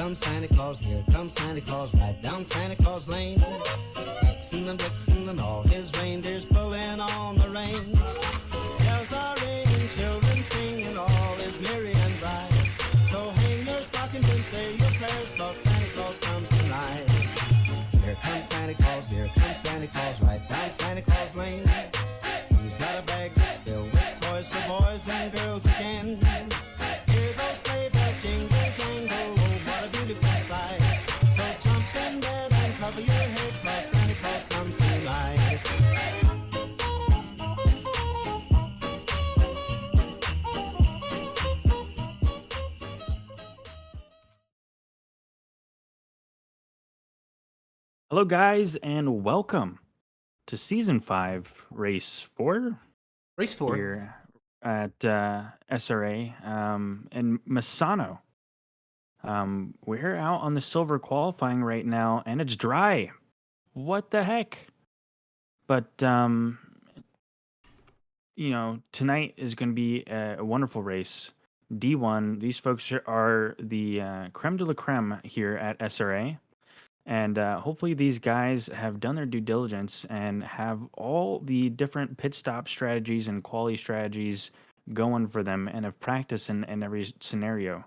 comes Santa Claus, here comes Santa Claus, right down Santa Claus Lane. Vixen and Blitzen and all his reindeers pulling on the reins. Bells are ringing, children sing, and all is merry and bright. So hang your stockings and say your prayers, 'cause Santa Claus comes tonight. Here comes Santa Claus, right down Santa Claus Lane. He's got a bag that's filled with toys for boys and girls again. Hear those sleigh bells jingle, jangle, oh, what a beautiful sight. So jump in bed and cover your head, 'cause Santa Claus comes tonight. Hello, guys, and welcome to Season 5, Race 4 Race 4. here at SRA in Misano. We're out on the silver qualifying right now, and it's dry. What the heck? But, tonight is going to be a wonderful race. D1, these folks are the creme de la creme here at SRA. And hopefully these guys have done their due diligence and have all the different pit stop strategies and quality strategies going for them and have practiced in every scenario.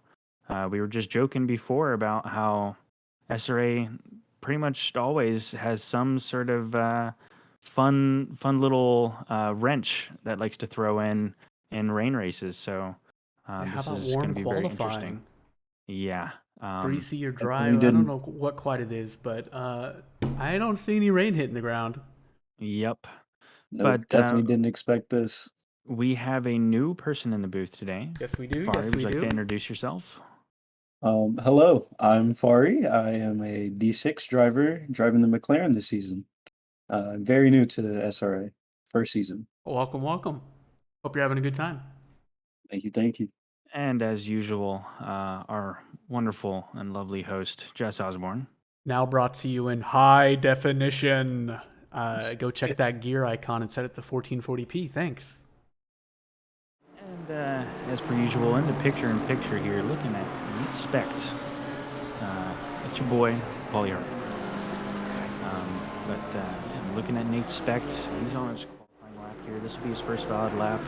We were just joking before about how SRA pretty much always has some sort of fun little wrench that likes to throw in rain races. So How this about is going warm to be very qualifying? interesting. Yeah. Greasy or dry? We I don't didn't. know what quite it is, but I don't see any rain hitting the ground. Yep. Nope, But definitely didn't expect this. we have a new person in the booth today. Yes, we do. Fari, Yes, would we you like to do. introduce yourself? Hello, I'm Fari. I am a D6 driver driving the McLaren this season. Very new to the SRA, first season. Welcome, welcome. Hope you're having a good time. Thank you. And as usual, our wonderful and lovely host, Jess Osborne. Now brought to you in high definition. Go check that gear icon and set it to 1440p. Thanks. And as per usual, in the picture-in-picture here, looking at Neat Spect. It's your boy, Paul Yard. I'm looking at Nate Spect. He's on his qualifying lap here. This will be his first valid lap.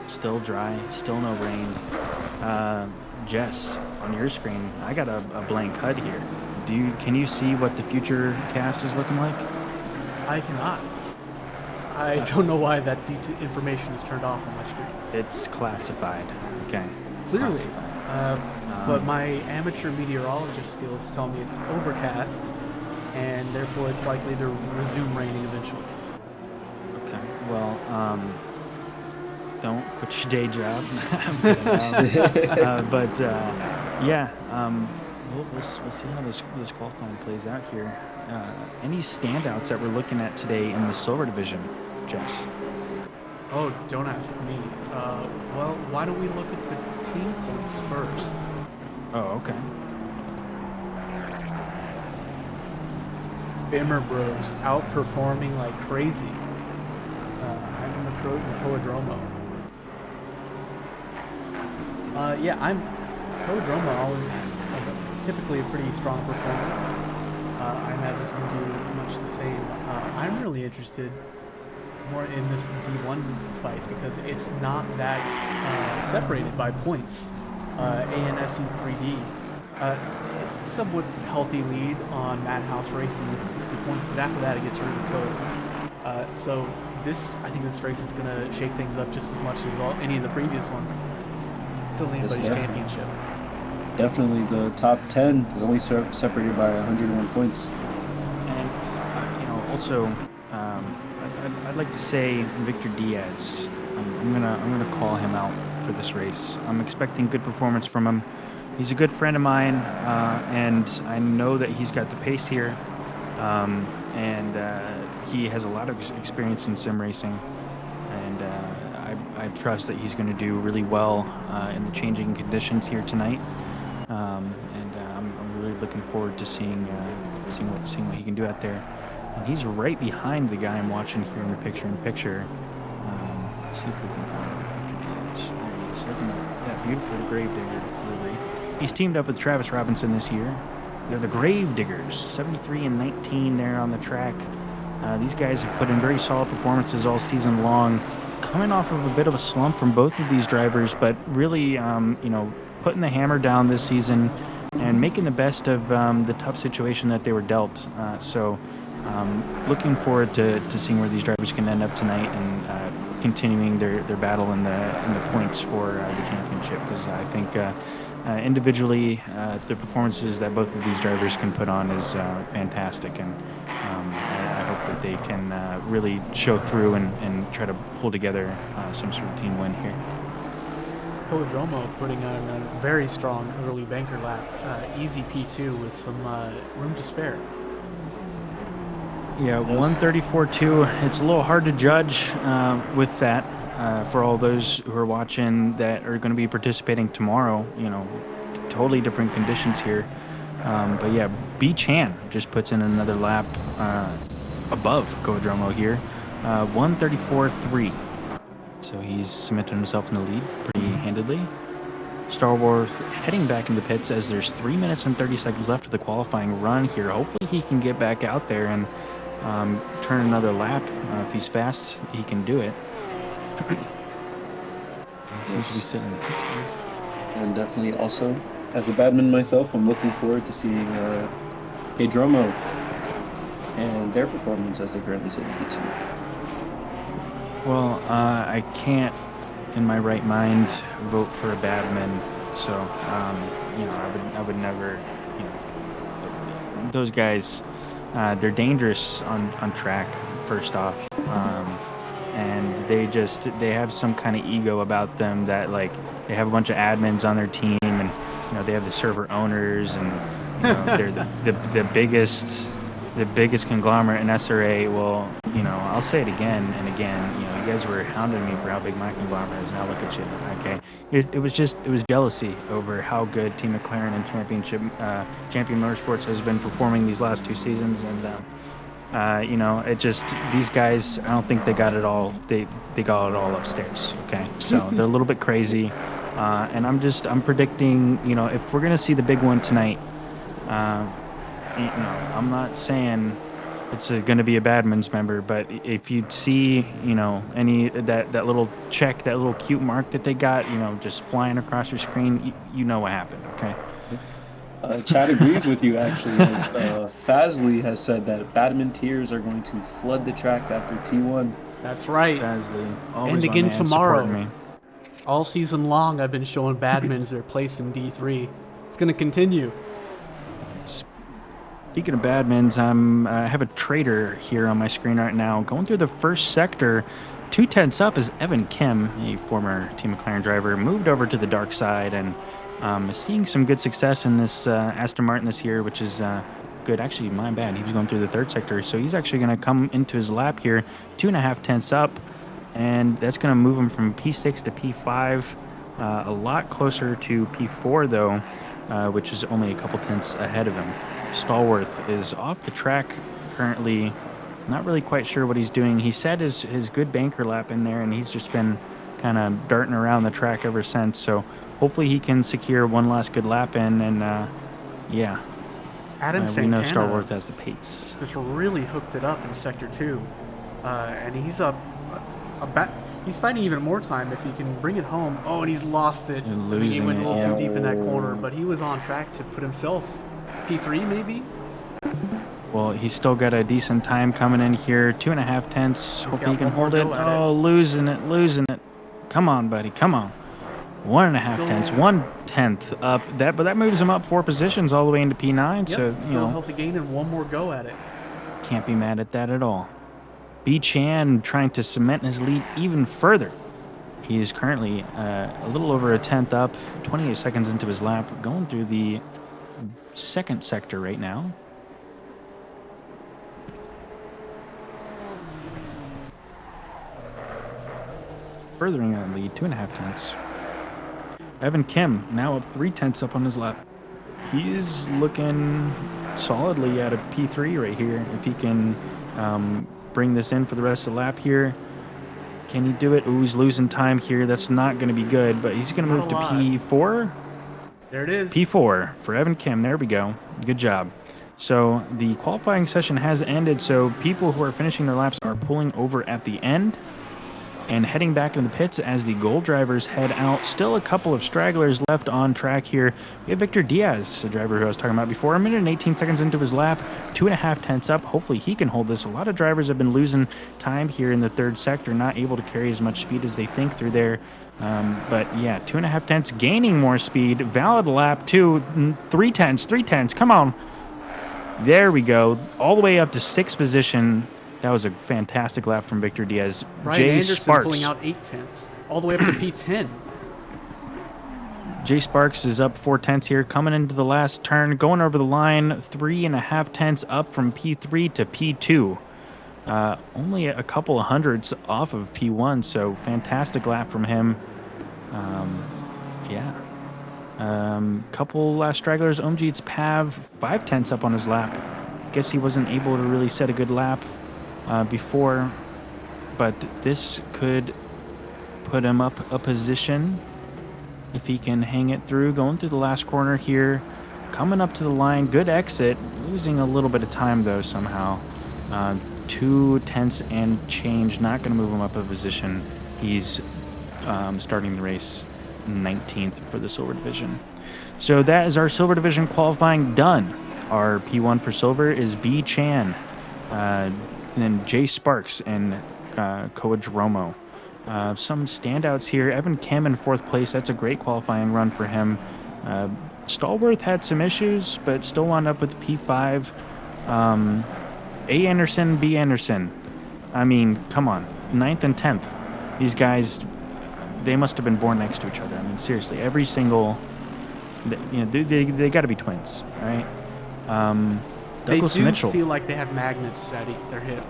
Still dry, still no rain. Jess, on your screen, I got a blank HUD here. Can you see what the future cast is looking like? I cannot. I don't know why that information is turned off on my screen. It's classified. Okay. Clearly. Classified. But my amateur meteorologist skills tell me it's overcast, and therefore it's likely to resume raining eventually. Okay. Well, don't quit your day job. I'm kidding. We'll see how this qualifying plays out here. Any standouts that we're looking at today in the silver division, Jess? Oh, don't ask me. Well, why don't we look at the team points first? Oh, okay. Bimmer Bros outperforming like crazy. I'm in the Prodromo. I'm Prodromo. Typically a pretty strong performer. I imagine it's going to do much the same. I'm really interested more in this D1 fight because it's not that separated by points. ANSE 3D. It's a somewhat healthy lead on Madhouse Racing with 60 points, but after that it gets really close. I think this race is going to shake things up just as much as any of the previous ones. Still anybody's championship. Definitely the top 10 is only separated by 101 points. And also, I'd like to say Victor Diaz. I'm gonna call him out for this race. I'm expecting good performance from him. He's a good friend of mine, and I know that he's got the pace here. He has a lot of experience in sim racing, and I trust that he's going to do really well in the changing conditions here tonight. I'm really looking forward to seeing what he can do out there. And he's right behind the guy I'm watching here in the picture-in-picture. Let's see if we can find Victor Diaz. There he is, looking at that beautiful Gravedigger livery. He's teamed up with Travis Robinson this year. They're the Grave Diggers, 73 and 19 there on the track. These guys have put in very solid performances all season long, coming off of a bit of a slump from both of these drivers, but really, putting the hammer down this season and making the best of the tough situation that they were dealt. Looking forward to seeing where these drivers can end up tonight and continuing their battle in the points for the championship, because I think individually the performances that both of these drivers can put on is fantastic, and I hope that they can really show through and try to pull together some sort of team win here. Colodromo putting on a very strong early banker lap, easy P2 with some room to spare. Yeah, 134.2. It's a little hard to judge with that for all those who are watching that are going to be participating tomorrow. Totally different conditions here. But yeah, B. Chan just puts in another lap above Colodromo here. 134.3. So he's cemented himself in the lead pretty handedly. Starworth heading back into pits as there's 3 minutes and 30 seconds left of the qualifying run here. Hopefully he can get back out there and turn another lap. If he's fast, he can do it. Seems to be sitting in the pits there. And definitely also, as a badman myself, I'm looking forward to seeing Pedromo and their performance as they currently sit in P2. Well, I can't, in my right mind, vote for a badman. So, I would never, those guys, they're dangerous on track, first off. And they have some kind of ego about them that, like, they have a bunch of admins on their team, and, they have the server owners, and, they're the biggest conglomerate in SRA. Well, I'll say it again and again. You guys were hounding me for how big my conglomerate is. Now look at you. Okay, it was jealousy over how good Team McLaren and Champion Motorsports has been performing these last 2 seasons, and these guys, I don't think they got it all. They got it all upstairs. Okay, so they're a little bit crazy, and I'm predicting. If we're gonna see the big one tonight. I'm not saying it's going to be a badman's member, but if you see, any that little check, that little cute mark that they got, just flying across your screen, you know what happened, okay? Chad agrees with you, actually. Fazley has said that badman tiers are going to flood the track after T1. That's right. Fazley, and again tomorrow. All season long, I've been showing badmans their place in D3. It's going to continue. Speaking of badmans, I have a trader here on my screen right now. Going through the first sector, 2 tenths up is Evan Kim, a former Team McLaren driver, moved over to the dark side and is seeing some good success in this Aston Martin this year, which is good. Actually, my bad. He was going through the third sector, so he's actually going to come into his lap here, 2.5 tenths up, and that's going to move him from P6 to P5, a lot closer to P4 though, which is only a couple tenths ahead of him. Stallworth is off the track currently, not really quite sure what he's doing. He set his good banker lap in there, and he's just been kind of darting around the track ever since. So hopefully he can secure one last good lap in, and Adam we Santana know Stallworth has the pace. Just really hooked it up in Sector 2, and he's he's fighting even more time if he can bring it home. Oh, and he's lost it. He went a little too deep in that corner, but he was on track to put himself P3 maybe? Well, he's still got a decent time coming in here. 2.5 tenths. Hopefully he can hold it. Oh, losing it. Come on, buddy. Come on. 1.5 tenths. 1 tenth up. But that moves him up 4 positions all the way into P9. Yep, so still a healthy gain and one more go at it. Can't be mad at that at all. B. Chan trying to cement his lead even further. He is currently a little over a tenth up, 28 seconds into his lap, going through the second sector right now. Furthering that lead, 2.5 tenths. Evan Kim now up 3 tenths up on his lap. He is looking solidly at a P3 right here. If he can bring this in for the rest of the lap here. Can he do it? Ooh, he's losing time here. That's not going to be good, but he's going to move to P4. There it is. P4 for Evan Kim. There we go. Good job. So the qualifying session has ended. So people who are finishing their laps are pulling over at the end and heading back into the pits as the goal drivers head out. Still a couple of stragglers left on track here. We have Victor Diaz, the driver who I was talking about before, 1 minute and 18 seconds into his lap, 2.5 tenths up. Hopefully he can hold this. A lot of drivers have been losing time here in the third sector, not able to carry as much speed as they think through there. But yeah, 2.5 tenths, gaining more speed. Valid lap, 3 tenths. Come on. There we go. All the way up to 6th position. That was a fantastic lap from Victor Diaz. Brian Jay Anderson Sparks pulling out 8 tenths, all the way up to P10. Jay Sparks is up 4 tenths here, coming into the last turn, going over the line, 3.5 tenths up from P3 to P2. Only a couple of hundredths off of P1, so fantastic lap from him. Yeah. Couple last stragglers. Omjeet's Pav, 5 tenths up on his lap. Guess he wasn't able to really set a good lap before, but this could put him up a position if he can hang it through. Going through the last corner here, coming up to the line. Good exit, losing a little bit of time though somehow. 2 tenths and change, not going to move him up a position. He's starting the race 19th for the silver division. So that is our silver division qualifying done. Our P1 for silver is B Chan, and then Jay Sparks and Koa Dromo. Some standouts here. Evan Kim in 4th place. That's a great qualifying run for him. Stallworth had some issues, but still wound up with P5. A Anderson, B Anderson. I mean, come on. 9th and 10th. These guys, they must have been born next to each other. I mean, seriously, every single... they got to be twins, right? Douglas They do Mitchell. feel like they have magnets at their hip.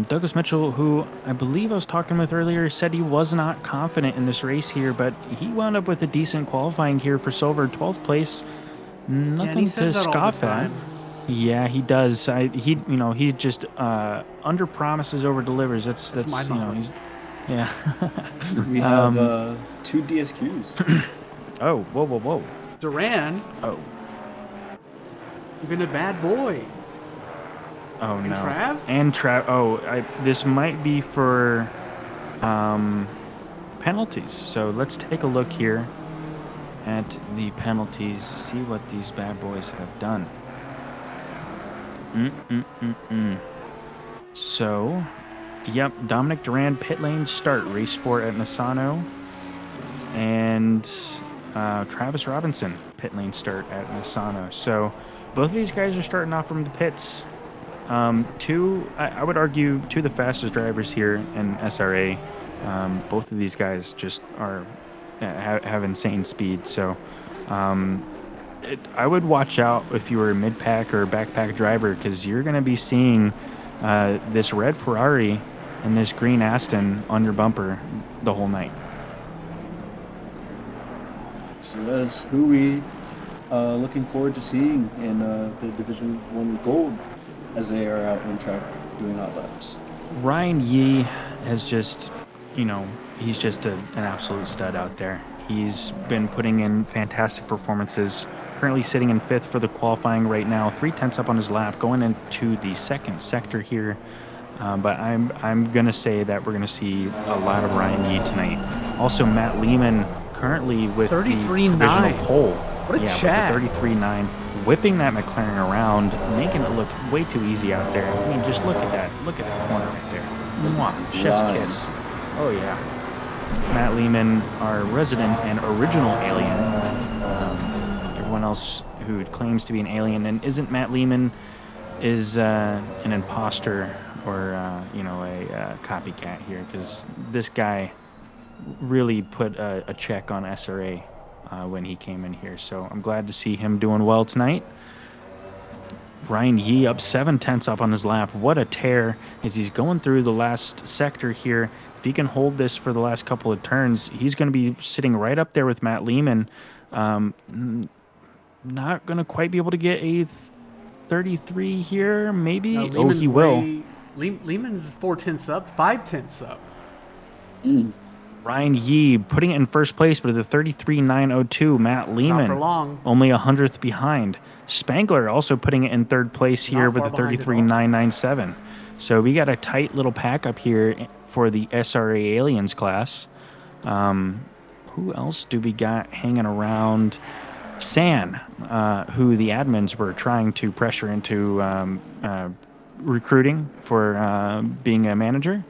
Douglas Mitchell, who I believe I was talking with earlier, said he was not confident in this race here, but he wound up with a decent qualifying here for silver, 12th place. Nothing to scoff at. Yeah, he does. He just under promises, over delivers. That's my motto. Yeah. We have 2 DSQs. Oh, whoa. Duran, Oh. you've been a bad boy. Oh And no. Trav? And Trav. Oh, this might be for penalties. So let's take a look here at the penalties. See what these bad boys have done. So, yep, Dominic Duran, pit lane start, race 4 at Misano, and Travis Robinson, pit lane start at Misano. So both of these guys are starting off from the pits. I would argue, 2 of the fastest drivers here in SRA. Both of these guys just are have insane speed. So I would watch out if you were a mid-pack or backpack driver, because you're going to be seeing this red Ferrari and this green Aston on your bumper the whole night. So that's who we looking forward to seeing in the Division 1 Gold as they are out on track doing hot laps. Ryan Yee has just, he's just an absolute stud out there. He's been putting in fantastic performances. Currently sitting in 5th for the qualifying right now, 3 tenths up on his lap, going into the 2nd sector here. But I'm gonna say that we're gonna see a lot of Ryan Yee tonight. Also, Matt Lehman currently with the 33.9. provisional pole. What a yeah, chat. with the 33.9, whipping that McLaren around, making it look way too easy out there. I mean, just look at that corner right there. Mwah, chef's kiss. Oh yeah. Matt Lehman, our resident and original alien. Everyone else who claims to be an alien and isn't Matt Lehman is an imposter or a copycat here, because this guy really put a check on SRA when he came in here. So I'm glad to see him doing well tonight. Ryan Yee up 7 tenths up on his lap. What a tear as he's going through the last sector here. If he can hold this for the last couple of turns, he's going to be sitting right up there with Matt Lehman. Not going to quite be able to get a 33 here, maybe? No, he will. Lehman's 4 tenths up, 5 tenths up. Ryan Yee putting it in first place with a 33.902. Matt Not Lehman for long. only 100th behind. Spangler also putting it in third place here Not with far a behind at all. 33.997. So we got a tight little pack up here for the SRA Aliens class. Who else do we got hanging around? San, who the admins were trying to pressure into recruiting for being a manager,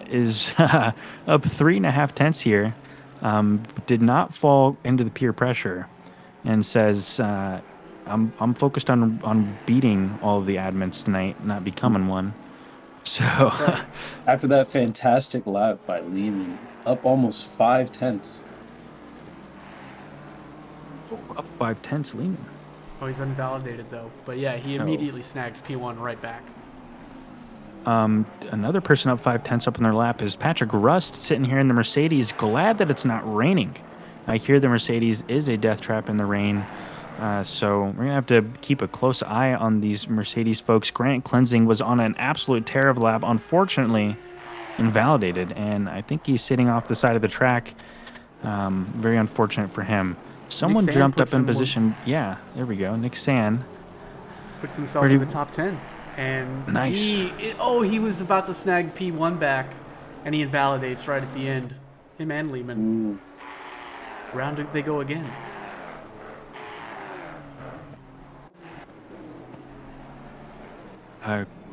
is up 3.5 tenths here. Did not fall into the peer pressure, and says, "I'm focused on beating all of the admins tonight, not becoming one." So That's right. After that fantastic lap by Lehman, up almost 5 tenths. up 5 tenths, Lehman. Oh, he's invalidated though. But yeah, he immediately snags P1 right back. Another person up 5 tenths up in their lap is Patrick Rust, sitting here in the Mercedes. Glad that it's not raining. I hear the Mercedes is a death trap in the rain. So we're going to have to keep a close eye on these Mercedes folks. Grant Cleansing was on an absolute tear of lap, unfortunately invalidated, and I think he's sitting off the side of the track. Very unfortunate for him. Someone San jumped puts up in him- position. Yeah, there we go. Nick San. Puts himself Where do in you- the top 10. And Nice. he was about to snag P1 back, and he invalidates right at the end. Him and Lehman. Round they go again.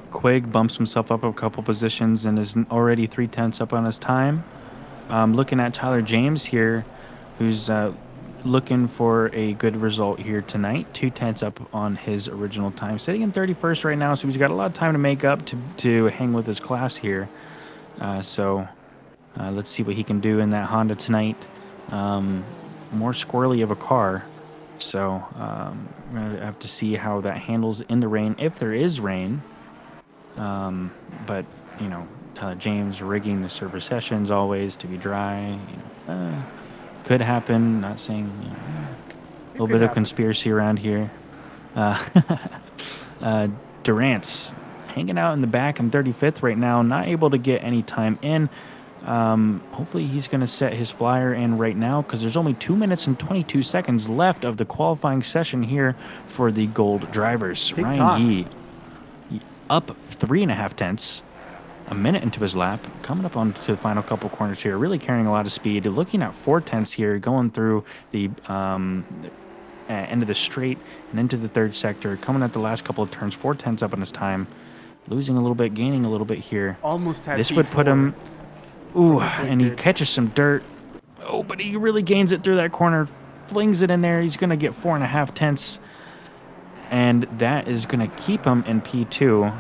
Quig bumps himself up a couple positions and is already 3 tenths up on his time. Looking at Tyler James here, who's looking for a good result here tonight. 2 tenths up on his original time. Sitting in 31st right now, so he's got a lot of time to make up to hang with his class here. So let's see what he can do in that Honda tonight. More squirrely of a car. So we're going to have to see how that handles in the rain, if there is rain. But, you know, Tyler James rigging the server sessions always to be dry. Could happen. Not saying, a little bit of conspiracy around here. Durant's hanging out in the back in 35th right now, not able to get any time in. Hopefully he's going to set his flyer in right now, because there's only 2 minutes and 22 seconds left of the qualifying session here for the gold drivers. Tick-tock. Ryan Yee up 3.5 tenths, a minute into his lap, coming up onto the final couple corners here, really carrying a lot of speed. Looking at 4 tenths here, going through the end of the straight and into the third sector, coming at the last couple of turns, 4 tenths up on his time, losing a little bit, gaining a little bit here. Almost had This P4. would put him, ooh, Probably and he did. catches some dirt. Oh, but he really gains it through that corner, flings it in there. He's going to get 4.5 tenths. And that is going to keep him in P2,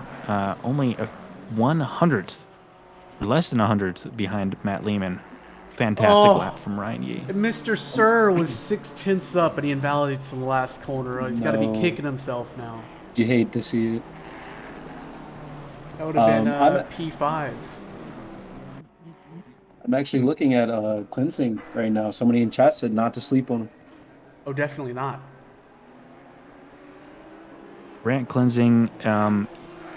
only a 100th, less than 100th behind Matt Lehman. Fantastic lap from Ryan Yee. Mr. Sir was 6 tenths up, and he invalidates in the last corner. Oh, he's got to be No. kicking himself now. You hate to see it. That would have been I'm- P5. I'm actually looking at cleansing right now. Somebody in chat said not to sleep on him. Oh, definitely not. Grant Cleansing,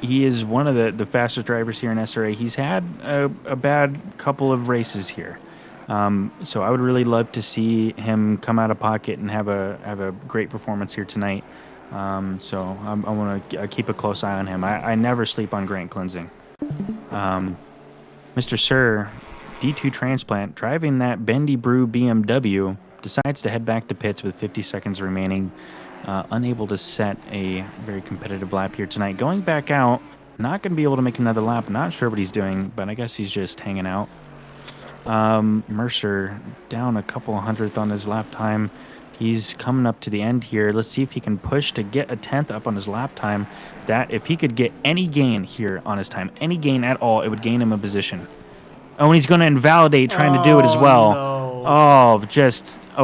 he is one of the fastest drivers here in SRA. He's had a bad couple of races here. So I would really love to see him come out of pocket and have a great performance here tonight. So I want to keep a close eye on him. I never sleep on Grant Cleansing. Mr. Sir, D2 transplant, driving that Bendy Brew BMW, decides to head back to pits with 50 seconds remaining. Unable to set a very competitive lap here tonight. Going back out, not going to be able to make another lap. Not sure what he's doing, but I guess he's just hanging out. Mercer down a couple hundredth on his lap time. He's coming up to the end here. Let's see if he can push to get a 10th up on his lap time. That if he could get any gain here on his time, any gain at all, it would gain him a position. Oh, and he's going to invalidate trying to do it as well. No.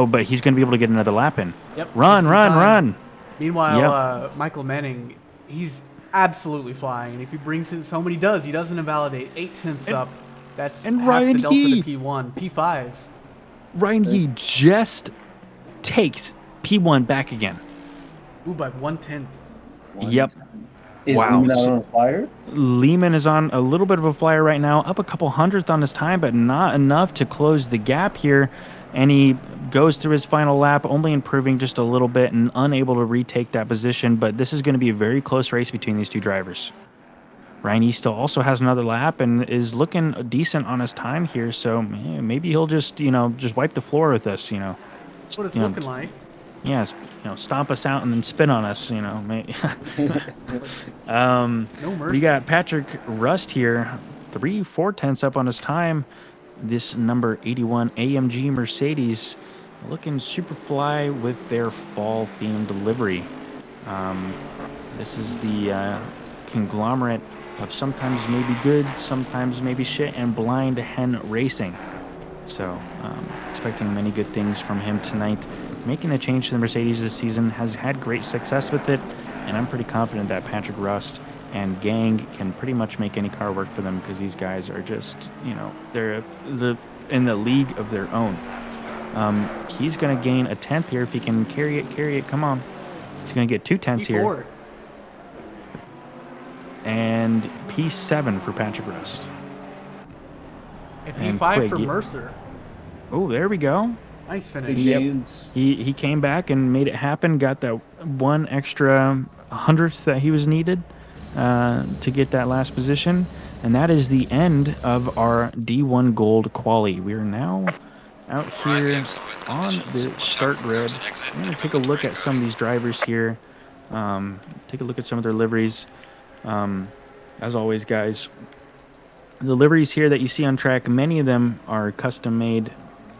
But he's going to be able to get another lap in. Yep. Run, just in run, time. run. Meanwhile, Michael Manning, he's absolutely flying. And if he brings it, somebody does. He doesn't invalidate. 8 tenths up. That's and half Ryan the delta Yee. to P1. P5. Ryan Yee just takes P1 back again. Ooh, by 1/10. Yep. Is Wow. Lehman out on a flyer? Lehman is on a little bit of a flyer right now, up a couple hundredth on his time, but not enough to close the gap here. And he goes through his final lap, only improving just a little bit and unable to retake that position. But this is going to be a very close race between these two drivers. Ryan East also has another lap and is looking decent on his time here. So maybe he'll just, just wipe the floor with us, What it's you know, looking like. yeah, stomp us out and then spin on us, No We mercy. got Patrick Rust here, 3/4 up on his time. This number 81 AMG Mercedes looking super fly with their fall themed livery. Um, this is the conglomerate of sometimes maybe good, sometimes maybe shit, and blind hen racing. So, expecting many good things from him tonight. Making a change to the Mercedes this season, has had great success with it, and I'm pretty confident that Patrick Rust and gang can pretty much make any car work for them because these guys are just, they're in the league of their own. He's going to gain a 10th here if he can carry it. Come on. He's going to get 2 tenths here. P4. And P7 for Patrick Rust. And And P5 Quig, for yeah. Mercer. Oh, there we go. Nice Big finish. gains. He came back and made it happen. Got that one extra hundredth that he was needed to get that last position, and that is the end of our D1 Gold quali. We are now out here on the start grid. I'm gonna take a look at some of these drivers here. Take a look at some of their liveries. As always, guys, the liveries here that you see on track, many of them are custom made.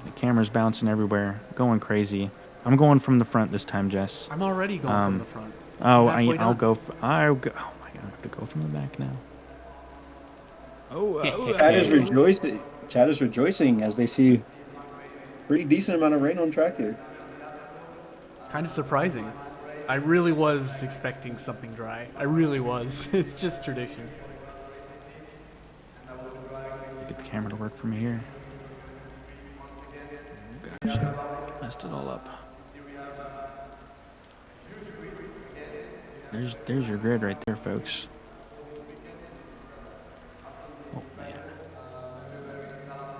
The camera's bouncing everywhere, going crazy. I'm going from the front this time, Jess. I'm already going from the front. Oh, Halfway I'll done. go. Oh my God, I have to go from the back now. Chad is rejoicing. Chad is rejoicing as they see pretty decent amount of rain on track here. Kind of surprising. I really was expecting something dry. I really was. It's just tradition. Get the camera to work for me here. Gosh, I messed it all up. There's your grid right there, folks. Oh man.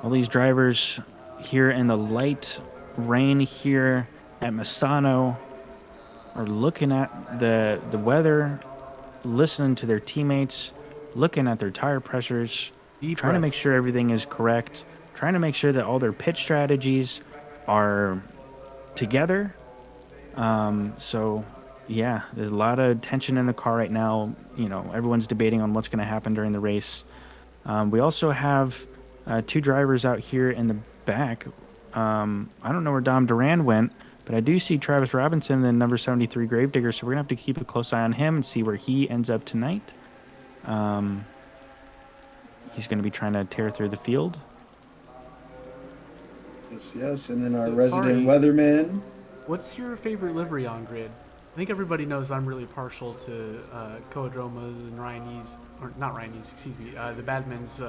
All these drivers here in the light rain here at Misano are looking at the weather, listening to their teammates, looking at their tire pressures, Deep trying to make breaths. sure everything is correct, trying to make sure that all their pitch strategies are together. So yeah, there's a lot of tension in the car right now. Everyone's debating on what's going to happen during the race. We also have 2 drivers out here in the back. I don't know where Dom Duran went, but I do see Travis Robinson and number 73 Gravedigger, so we're going to have to keep a close eye on him and see where he ends up tonight. He's going to be trying to tear through the field. Yes, and then our So, resident Ari, weatherman. What's your favorite livery on grid? I think everybody knows I'm really partial to Koadroma's and Ryanese, or not Ryanese, excuse me, the Badman's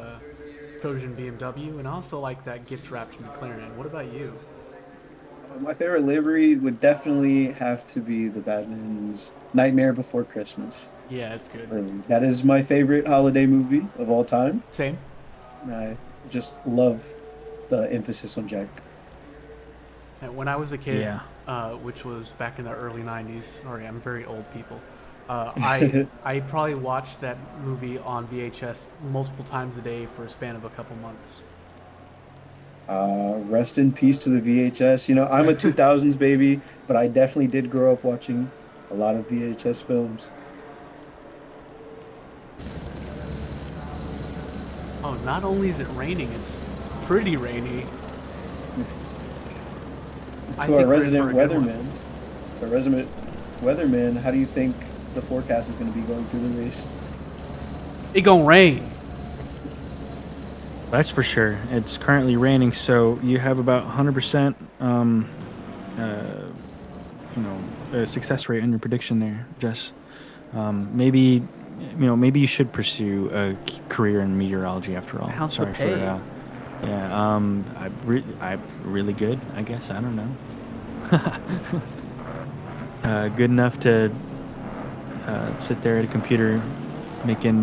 Trojan BMW, and I also like that gift-wrapped McLaren. What about you? My favorite livery would definitely have to be the Batman's Nightmare Before Christmas. Yeah, it's good. That is my favorite holiday movie of all time. Same. And I just love the emphasis on Jack. And when I was a kid, Yeah. which was back in the early 90s, sorry, I'm very old, people. I probably watched that movie on VHS multiple times a day for a span of a couple months. Rest in peace to the VHS. I'm a 2000s baby, but I definitely did grow up watching a lot of VHS films. Oh, not only is it raining, it's pretty rainy. I To think our we're in resident for a good one. weatherman, how do you think the forecast is going to be going through the race? It gonna rain. That's for sure. It's currently raining, so you have about 100% success rate on your prediction there, Jess. Maybe you should pursue a career in meteorology after all. How's the Sorry pay? for I'm really good, I guess. I don't know. Good enough to sit there at a computer making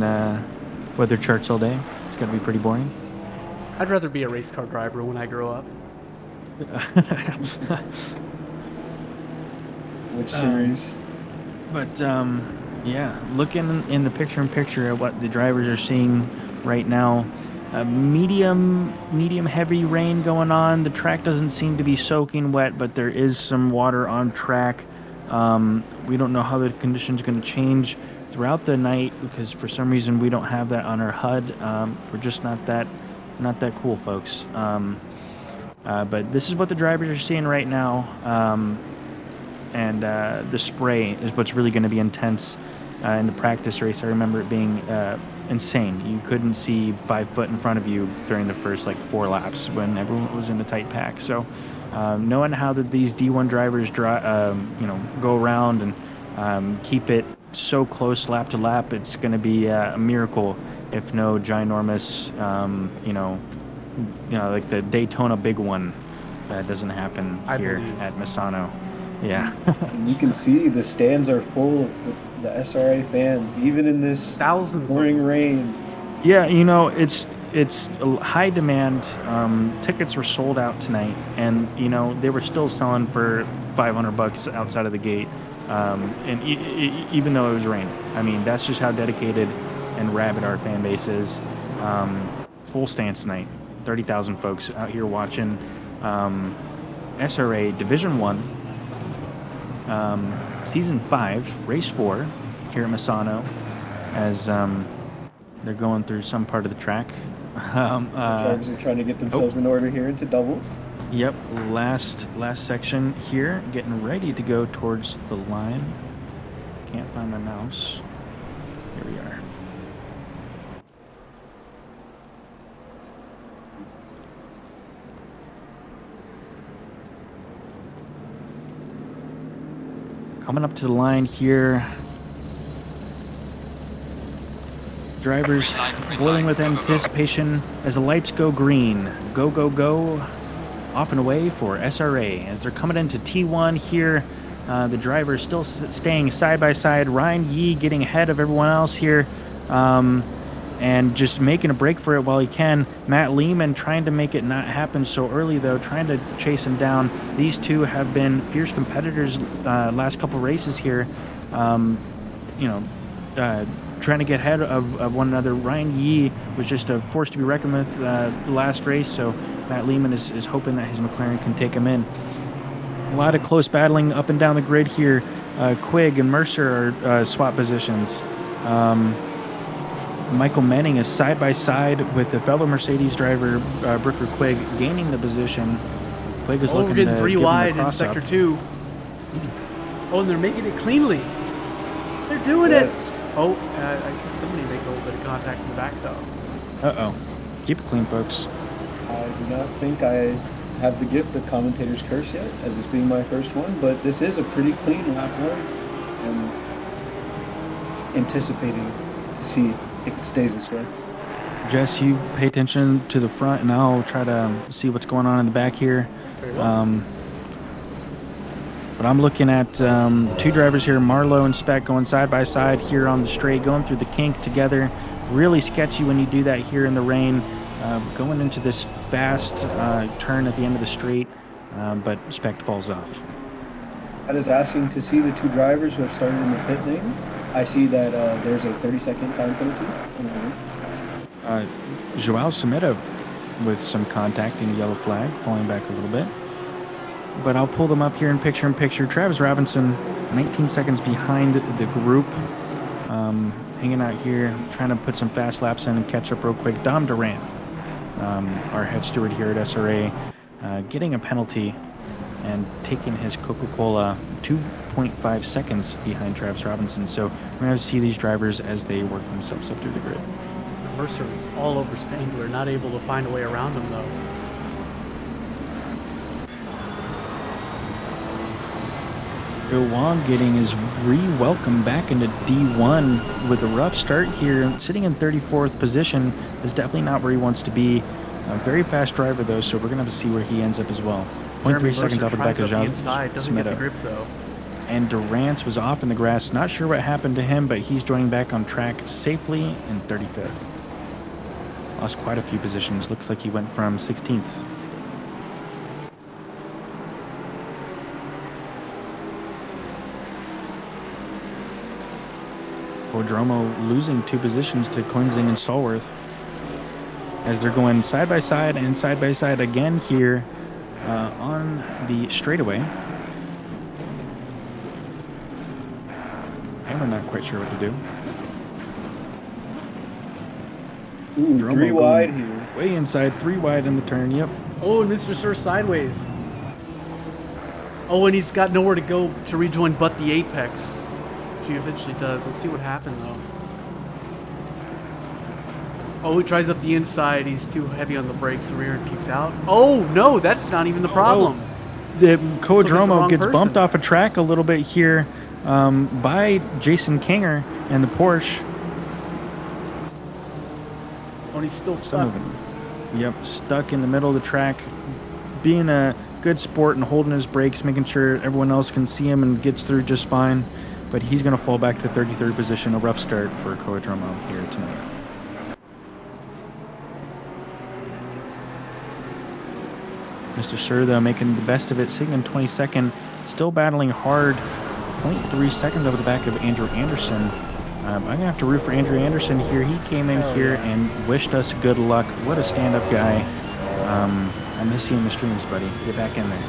weather charts all day. It's got to be pretty boring. I'd rather be a race car driver when I grow up. Which series? But yeah, looking in the picture-in-picture at what the drivers are seeing right now, medium heavy rain going on. The track doesn't seem to be soaking wet, but there is some water on track. We don't know how the conditions are going to change throughout the night because for some reason we don't have that on our HUD. We're just not that cool, folks. But this is what the drivers are seeing right now. And the spray is what's really going to be intense in the practice race. I remember it being insane. You couldn't see 5 foot in front of you during the first 4 laps when everyone was in the tight pack. So knowing how that these D1 drivers go around and keep it so close lap to lap, it's going to be a miracle if no ginormous, like the Daytona big one that doesn't happen here at Misano. Yeah. You can see the stands are full with the SRA fans, even in this pouring rain. Yeah, it's a high demand. Tickets were sold out tonight, and they were still selling for $500 outside of the gate. And even though it was raining, I mean that's just how dedicated and rabid our fan base is. Full stands tonight, 30,000 folks out here watching SRA Division 1. Season 5, Race 4, here at Misano, as they're going through some part of the track. The drivers are trying to get themselves in order here into double. Yep, last section here, getting ready to go towards the line. Can't find my mouse. Here we are. Coming up to the line here. Drivers boiling with anticipation as the lights go green. Go, go, go. Off and away for SRA. As they're coming into T1 here, the drivers still staying side by side. Ryan Yee getting ahead of everyone else here. And just making a break for it while he can. Matt Lehman trying to make it not happen so early, though, trying to chase him down. These two have been fierce competitors last couple races here, trying to get ahead of one another. Ryan Yee was just a force to be reckoned with the last race, so Matt Lehman is hoping that his McLaren can take him in. A lot of close battling up and down the grid here. Quigg and Mercer are swap positions. Michael Menning is side by side with the fellow Mercedes driver, Brooker Quigg, gaining the position. Quigg is looking getting to 3 give wide him a in sector cross-up. 2. Oh, and they're making it cleanly. They're doing it. Oh, I see somebody make a little bit of contact in the back, though. Uh-oh. Keep it clean, folks. I do not think I have the gift of commentator's curse yet, as this being my first one, but this is a pretty clean lap one. I'm anticipating to see if it stays this way. Jess, you pay attention to the front, and I'll try to see what's going on in the back here. Very well. But I'm looking at 2 drivers here, Marlowe and Speck, going side by side here on the straight, going through the kink together. Really sketchy when you do that here in the rain. Going into this fast turn at the end of the straight, but Speck falls off. That is asking to see the 2 drivers who have started in the pit lane. I see that there's a 30-second time penalty. Joao Sameta with some contact and a yellow flag, falling back a little bit. But I'll pull them up here in picture-in-picture. Travis Robinson, 19 seconds behind the group, hanging out here, trying to put some fast laps in and catch up real quick. Dom Duran, our head steward here at SRA, getting a penalty and taking his Coca-Cola 2.5 seconds behind Travis Robinson. So we're going to see these drivers as they work themselves up through the grid. Mercer was all over Spangler, not able to find a way around him, though. Bill Wong getting his re-welcome back into D1 with a rough start here. Sitting in 34th position is definitely not where he wants to be. A very fast driver, though, so we're going to have to see where he ends up as well. 0.3 seconds off the back of Joao inside, doesn't get the Smith. grip, though. and Durance was off in the grass. Not sure what happened to him, but he's joining back on track safely in 35th. Lost quite a few positions. Looks like he went from 16th. Prodromo losing 2 positions to Cleansing and Stallworth as they're going side by side and side by side again here on the straightaway. And we're not quite sure what to do. Ooh, Dromo 3 going wide here. Way inside, 3 wide in the turn. Yep. Oh, and Mr. Sir sideways. Oh, and he's got nowhere to go to rejoin but the apex. He eventually does. Let's see what happened though. Oh, he tries up the inside. He's too heavy on the brakes. The rear end kicks out. Oh no, that's not even the problem. The Codromo wrong gets person. bumped off a track a little bit here by Jason Kinger and the Porsche. Oh, and he's still Still stuck. moving. Yep, stuck in the middle of the track, being a good sport and holding his brakes, making sure everyone else can see him and gets through just fine. But he's going to fall back to 33rd position. A rough start for Codromo here tonight. Mr. Sir, though, making the best of it, sitting in 22nd, still battling hard. 0.3 seconds over the back of Andrew Anderson. I'm going to have to root for Andrew Anderson here. He came in here and wished us good luck. What a stand-up guy. I miss seeing the streams, buddy. Get back in there.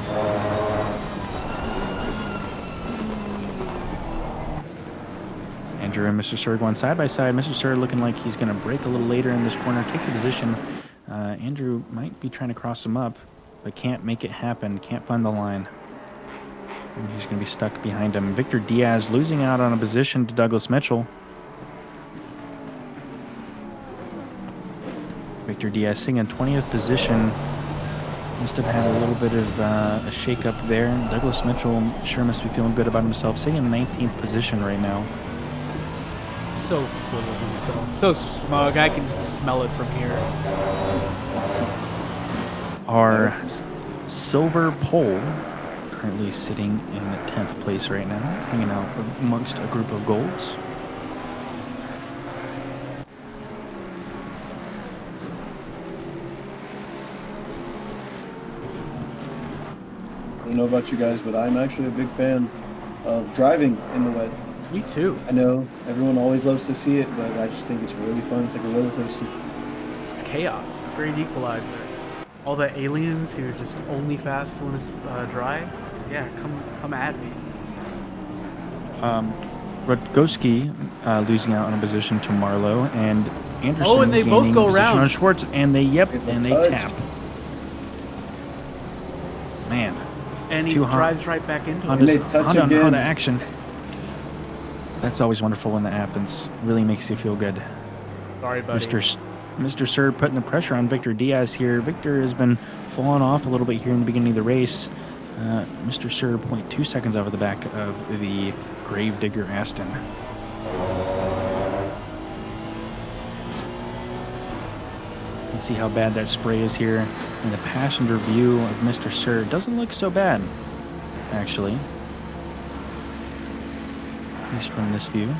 Andrew and Mr. Sir going side by side. Mr. Sir looking like he's going to break a little later in this corner, take the position. Andrew might be trying to cross him up, but can't make it happen. Can't find the line. And he's going to be stuck behind him. Victor Diaz losing out on a position to Douglas Mitchell. Victor Diaz sitting in 20th position. Must have had a little bit of a shake-up there. Douglas Mitchell sure must be feeling good about himself. Sitting in 19th position right now. So full of himself. So smug. I can smell it from here. Our silver pole currently sitting in 10th place right now, hanging out amongst a group of golds. I don't know about you guys, but I'm actually a big fan of driving in the wet. Me too. I know everyone always loves to see it, but I just think it's really fun. It's like a roller coaster. It's chaos. It's great equalizer. All the aliens who are just only fast when it's dry. Yeah, come at me. Rutgowski losing out on a position to Marlowe, and Anderson Oh, and they both gaining go position around. on Schwartz, and they Touched. tap. Man, And he Too hot. drives right back into And it. they touch Honda again. action. That's always wonderful when that happens. Really makes you feel good. Sorry, buddy. Mr. Sir putting the pressure on Victor Diaz here. Victor has been falling off a little bit here in the beginning of the race. Mr. Sir 0.2 seconds over the back of the Gravedigger Aston. You can see how bad that spray is here. And the passenger view of Mr. Sir doesn't look so bad, actually. At least from this view.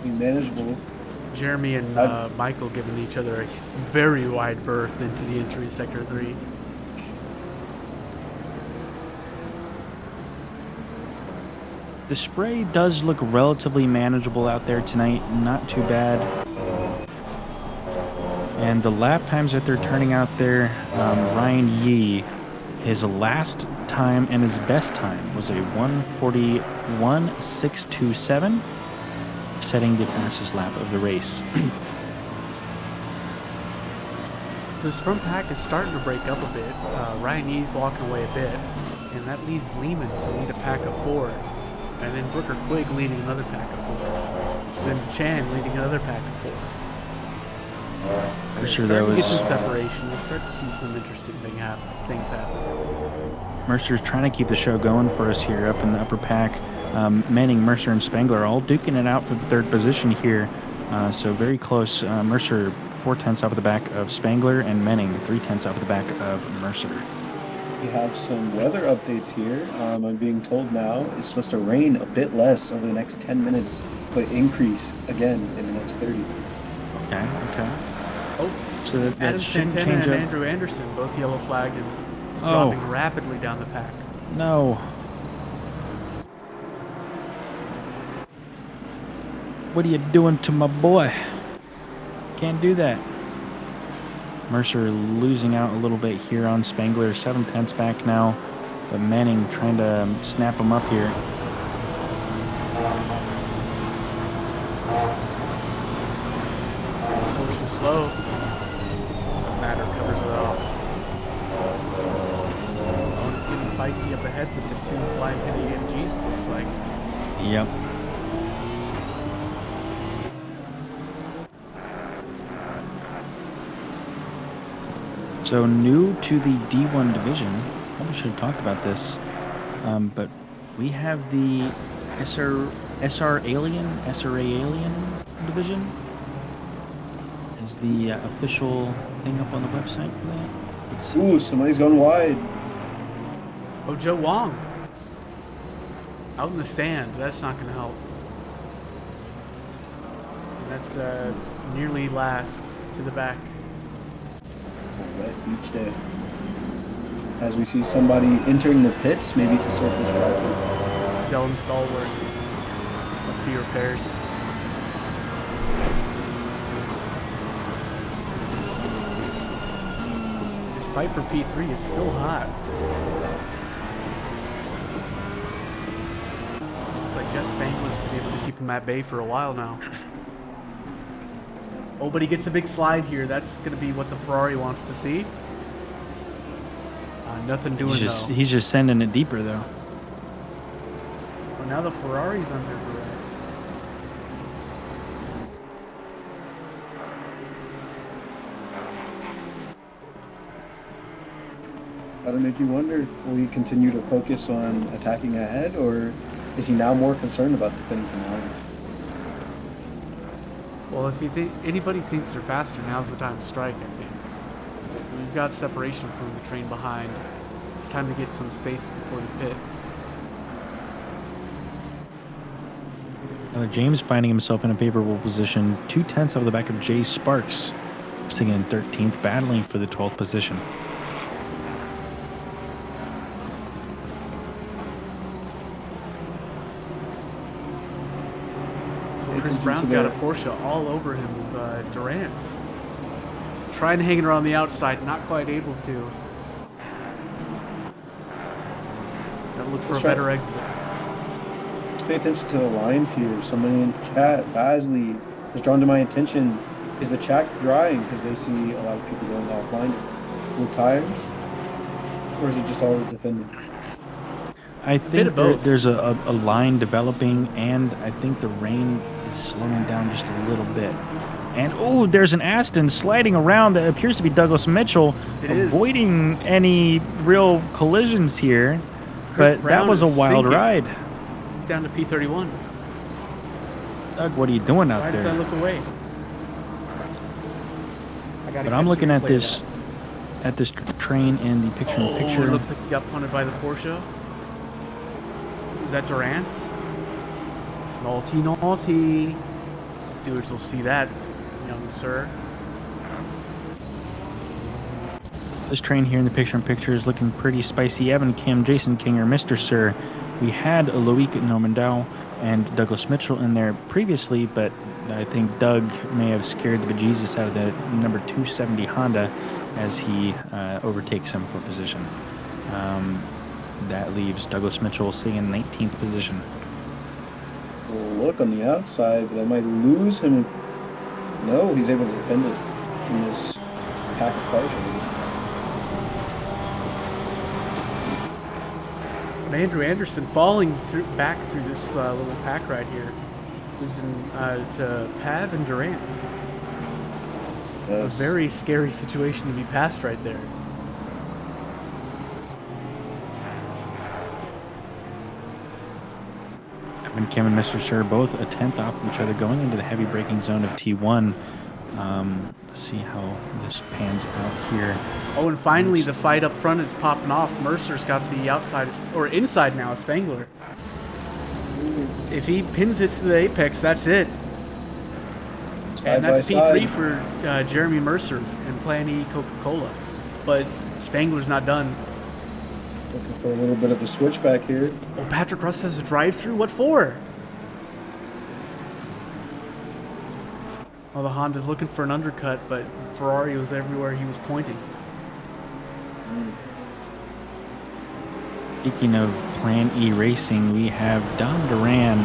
Manageable. Jeremy and Michael giving each other a very wide berth into the entry sector 3. The spray does look relatively manageable out there tonight, not too bad. And the lap times that they're turning out there, Ryan Yee, his last time and his best time was a 1:41.627, setting the fastest lap of the race. So this front pack is starting to break up a bit. Ryan Yee's walking away a bit, and that leaves Lehman to lead a pack of 4. And then Brooker Quigg leading another pack of 4. Then Chan leading another pack of 4. For sure, Starting to get those some separation. We'll start to see some interesting things happen. Mercer's trying to keep the show going for us here up in the upper pack. Manning, Mercer, and Spangler all duking it out for the third position here. So very close. Mercer 4/10 off of the back of Spangler, and Manning 3/10 off of the back of Mercer. We have some weather updates here. I'm being told now it's supposed to rain a bit less over the next 10 minutes, but increase again in the next 30. Okay, okay. Oh, So that Adam shouldn't Santana change and up. Andrew Anderson both yellow flagged and Oh. dropping rapidly down the pack. No. What are you doing to my boy? Can't do that. Mercer losing out a little bit here on Spangler. 7/10 back now. But Manning trying to snap him up here. Porsche slow. Matter covers it off. Oh, it's getting feisty up ahead with the two blind hitting AMGs, looks like. Yep. So new to the D1 division. Probably should have talked about this. But we have the SRA Alien division. Is the official thing up on the website for that? Let's see. Ooh, somebody's going wide. Oh, Joe Wong. Out in the sand. That's not going to help. And that's nearly last to the back. Wet beach day. As we see somebody entering the pits, maybe to sort this traffic. They'll install work. Must be repairs. This fight for P3 is still hot. Looks like Jeff Spangler's been able to keep him at bay for a while now. Oh, but he gets a big slide here. That's going to be what the Ferrari wants to see. Nothing doing though. He's just sending it deeper though. Well, now the Ferrari's under duress. That'll make you wonder, will he continue to focus on attacking ahead, or is he now more concerned about defending from behind? Well, if you think anybody thinks they're faster, now's the time to strike, I think. We've got separation from the train behind. It's time to get some space before the pit. James finding himself in a favorable position, 2/10 out of the back of Jay Sparks, sitting in 13th, battling for the 12th position. Chris Brown's got a Porsche all over him with Durant's. Trying to hang it around the outside, not quite able to. Gotta look for a better exit. Let's pay attention to the lines here. Somebody in chat, Fasley, has drawn to my attention. Is the chat drying because they see a lot of people going offline with tires? Or is it just all the defending? I think there's a line developing, and I think the rain is slowing down just a little bit. And, oh, there's an Aston sliding around that appears to be Douglas Mitchell, avoiding any real collisions here. But that was a wild ride. He's down to P31. Doug, what are you doing out there? Why does I look away? But I'm looking at this train in the picture-in-picture. It looks like he got punted by the Porsche. Is that Durant's? Naughty, naughty. Stewards will see that, young sir. This train here in the picture-in-picture is looking pretty spicy. Evan Kim, Jason Kinger, Mr. Sir. We had Loic Normandau and Douglas Mitchell in there previously, but I think Doug may have scared the bejesus out of the number 270 Honda as he overtakes him for position. That leaves Douglas Mitchell sitting in 19th position. Look on the outside, but I might lose him. No, he's able to defend it in this pack of cars. Andrew Anderson falling back through this little pack right here, losing to Pav and Durant's. Yes. A very scary situation to be passed right there. And Kim and Mr. Sir both a 10th off of each other going into the heavy braking zone of T1. Let's see how this pans out here. Oh, and finally the fight up front is popping off. Mercer's got the outside, or inside now, Spangler. If he pins it to the apex, that's it. Side And that's by P3 side. for Jeremy Mercer and Plan E Coca-Cola. But Spangler's not done. Looking for a little bit of a switchback here. Oh, Patrick Rust has a drive-through? What for? Oh, the Honda's looking for an undercut, but Ferrari was everywhere he was pointing. Speaking of Plan E Racing, we have Don Duran.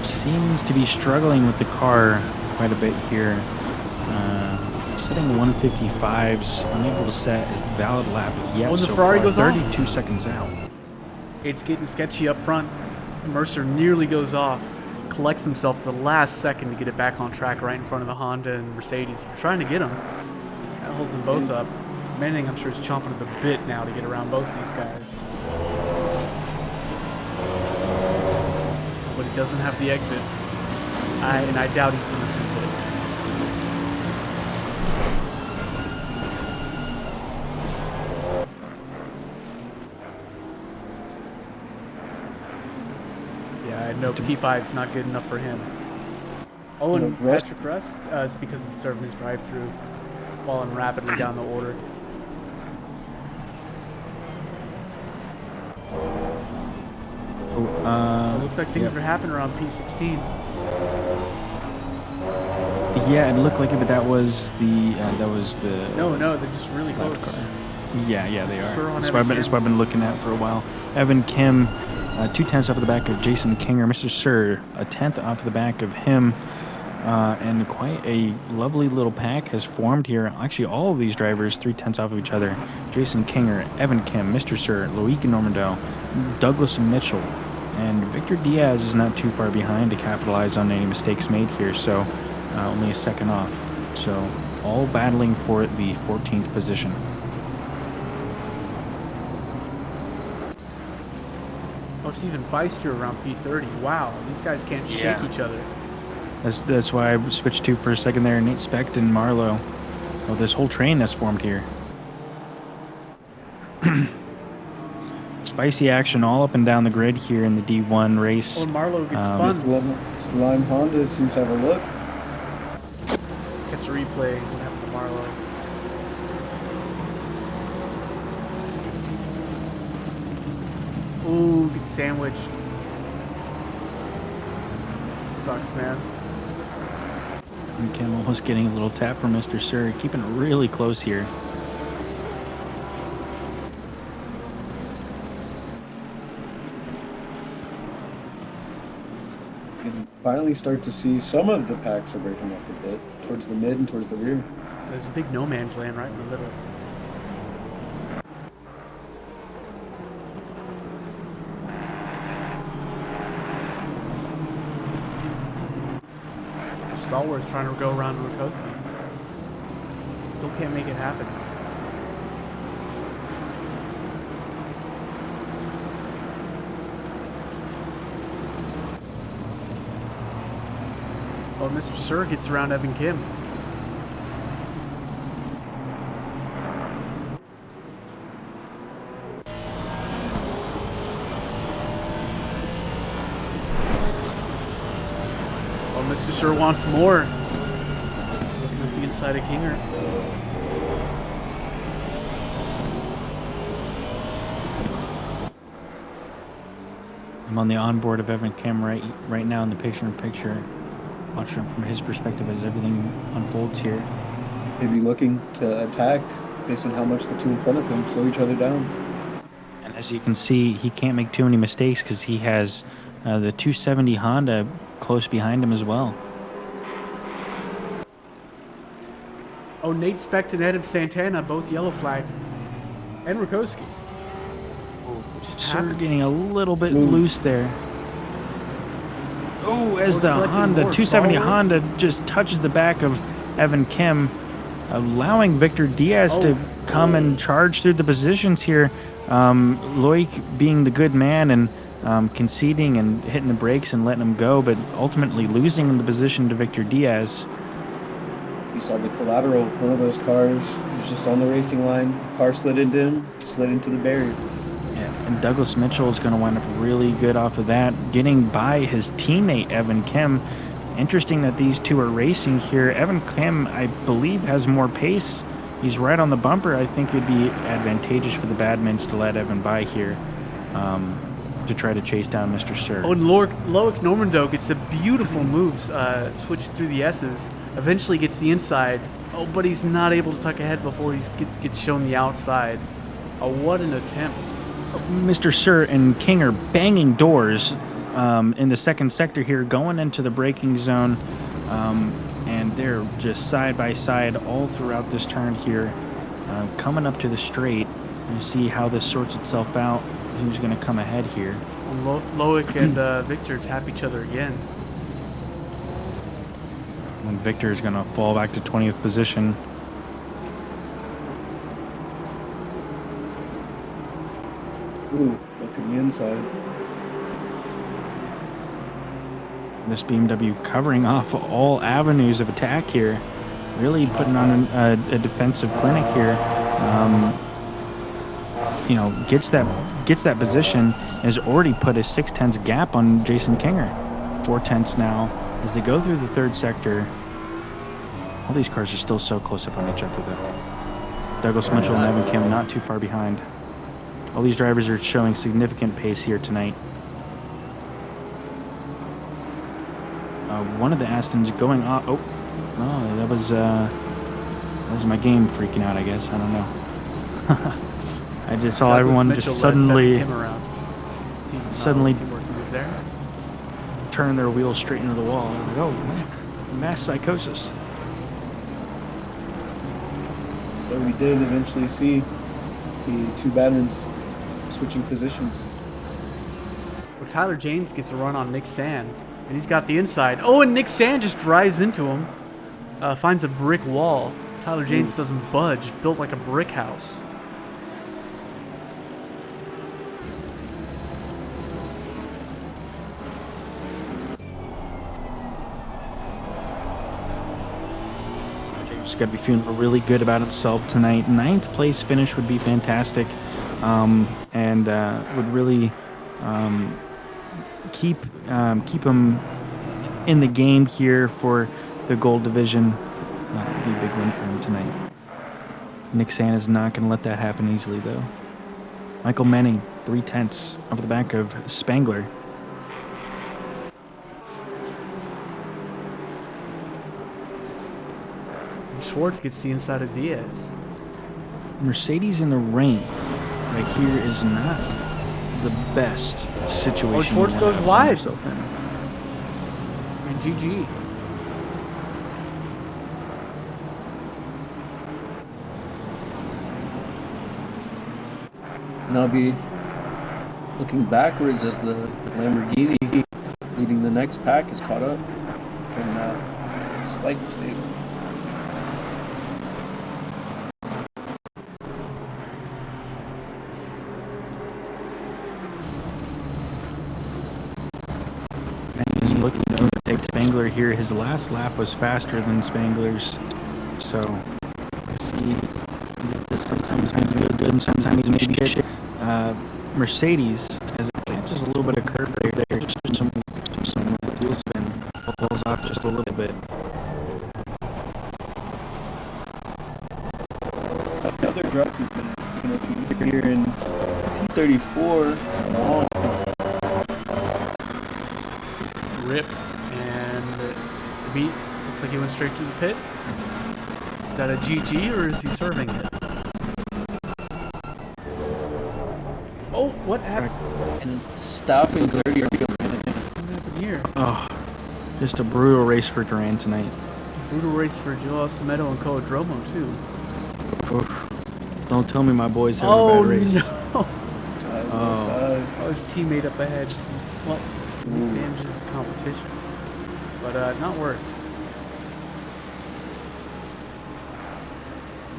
Seems to be struggling with the car quite a bit here. Setting 155s, unable to set his valid lap yet. Oh, the so Ferrari far, goes off. 32 seconds out. It's getting sketchy up front. Mercer nearly goes off. Collects himself the last second to get it back on track right in front of the Honda and Mercedes. They're trying to get him. That holds them both up. Manning, I'm sure, is chomping at the bit now to get around both these guys. But he doesn't have the exit. And I doubt he's going to simply. Yeah, no, P5's not good enough for him. Oh, and Rust- Patrick Rust, it's because he's serving his drive-through while I'm rapidly down the order. It looks like things are happening around P16. Yeah, it looked like it, but that was the No, they're just really close. car. Yeah, they are. Sure on That's what Evan I've been looking at for a while. Evan Kim, 2/10 off of the back of Jason Kinger. Mr. Sir, a 10th off the back of him. And quite a lovely little pack has formed here. Actually, all of these drivers 3/10 off of each other. Jason Kinger, Evan Kim, Mr. Sir, Loic Normando, Douglas Mitchell, and Victor Diaz is not too far behind to capitalize on any mistakes made here. So only a second off. So all battling for the 14th position. Oh, it's even feistier around P30. Wow, these guys can't shake each other. That's why I switched to for a second there. Nate Specht and Marlowe. Oh, this whole train that's formed here. Spicy action all up and down the grid here in the D1 race. Oh, Marlowe gets spun. Slime Honda seems to have a look. Let's catch a replay. What happened to Marlowe? Ooh, gets sandwiched. Sucks, man. And Kim almost getting a little tap from Mr. Sir, keeping it really close here. You can finally start to see some of the packs are breaking up a bit towards the mid and towards the rear. There's a big no man's land right in the middle. Stalwart's trying to go around Rukoski. Still can't make it happen. Oh, Mr. Sir gets around Evan Kim. Oh, Mr. Sir wants more. Looking at the inside of Kinger. I'm on the onboard of Evan Kim right now in the picture-in-picture. Watching from his perspective as everything unfolds here. Maybe looking to attack based on how much the two in front of him slow each other down. And as you can see, he can't make too many mistakes because he has the 270 Honda close behind him as well. Oh, Nate Specht and Adam Santana both yellow flagged. And Rukoski. Sir getting a little bit loose there. Oh, as the Honda 270 Honda just touches the back of Evan Kim, allowing Victor Diaz to come and charge through the positions here. Loic being the good man and conceding and hitting the brakes and letting him go, but ultimately losing the position to Victor Diaz. We saw the collateral with one of those cars. He was just on the racing line. Car slid into him, slid into the barrier. Yeah, and Douglas Mitchell is going to wind up really good off of that, getting by his teammate Evan Kim. Interesting that these two are racing here. Evan Kim, I believe, has more pace. He's right on the bumper. I think it'd be advantageous for the Badmins to let Evan by here to try to chase down Mr. Sir. Oh, and Loic Normando gets the beautiful moves, switching through the S's. Eventually gets the inside. Oh, but he's not able to tuck ahead before he gets shown the outside. Oh, what an attempt. Mr. Sir and King are banging doors in the second sector here, going into the braking zone. And they're just side by side all throughout this turn here. Coming up to the straight, you see how this sorts itself out. Who's going to come ahead here? Loic and Victor tap each other again. And Victor is going to fall back to 20th position. Ooh, look at the inside. This BMW covering off all avenues of attack here. Really putting on a defensive clinic here. Gets that position, has already put a 6/10 gap on Jason Kinger. 4/10 now as they go through the third sector. All these cars are still so close up on each other though. Douglas Mitchell and Evan Kim not too far behind. All these drivers are showing significant pace here tonight. One of the Astons going off. Oh, no, that was my game freaking out, I guess. I don't know. I just saw everyone just suddenly turn their wheels straight into the wall. I was like, oh, man, mass psychosis. So we did eventually see the two Badmins switching positions. Well, Tyler James gets a run on Nick Sand, and he's got the inside. Oh, and Nick Sand just drives into him, finds a brick wall. Tyler James doesn't budge, built like a brick house. James got to be feeling really good about himself tonight. 9th place finish would be fantastic, and would really keep him in the game here for the gold division. That'd be a big win for him tonight. Nick Sand is not going to let that happen easily, though. Michael Menning, 3/10 over the back of Spangler. And Schwartz gets the inside of Diaz. Mercedes in the rain right here is not the best situation. Oh, Schwartz goes wide. And GG. And I'll be looking backwards as the Lamborghini leading the next pack is caught up from that slight mistake. And he's looking to overtake Spangler here. His last lap was faster than Spangler's, so see, this sometimes makes me feel good and sometimes maybe shit. Mercedes, as it catches a little bit of curve right there, just some wheel spin, pulls off just a little bit. Another drop here in P34. Oh. Rip. And the beat looks like he went straight to the pit. Is that a GG or is he serving it? Oh, what happened? And stop and go to your What happened here? Oh, just a brutal race for Duran tonight. Brutal race for Joel Semedo and Coadromo, too. Oof. Don't tell me my boys having a bad race. No. Oh. Oh, his teammate up ahead. Well, this damages competition. But not worth.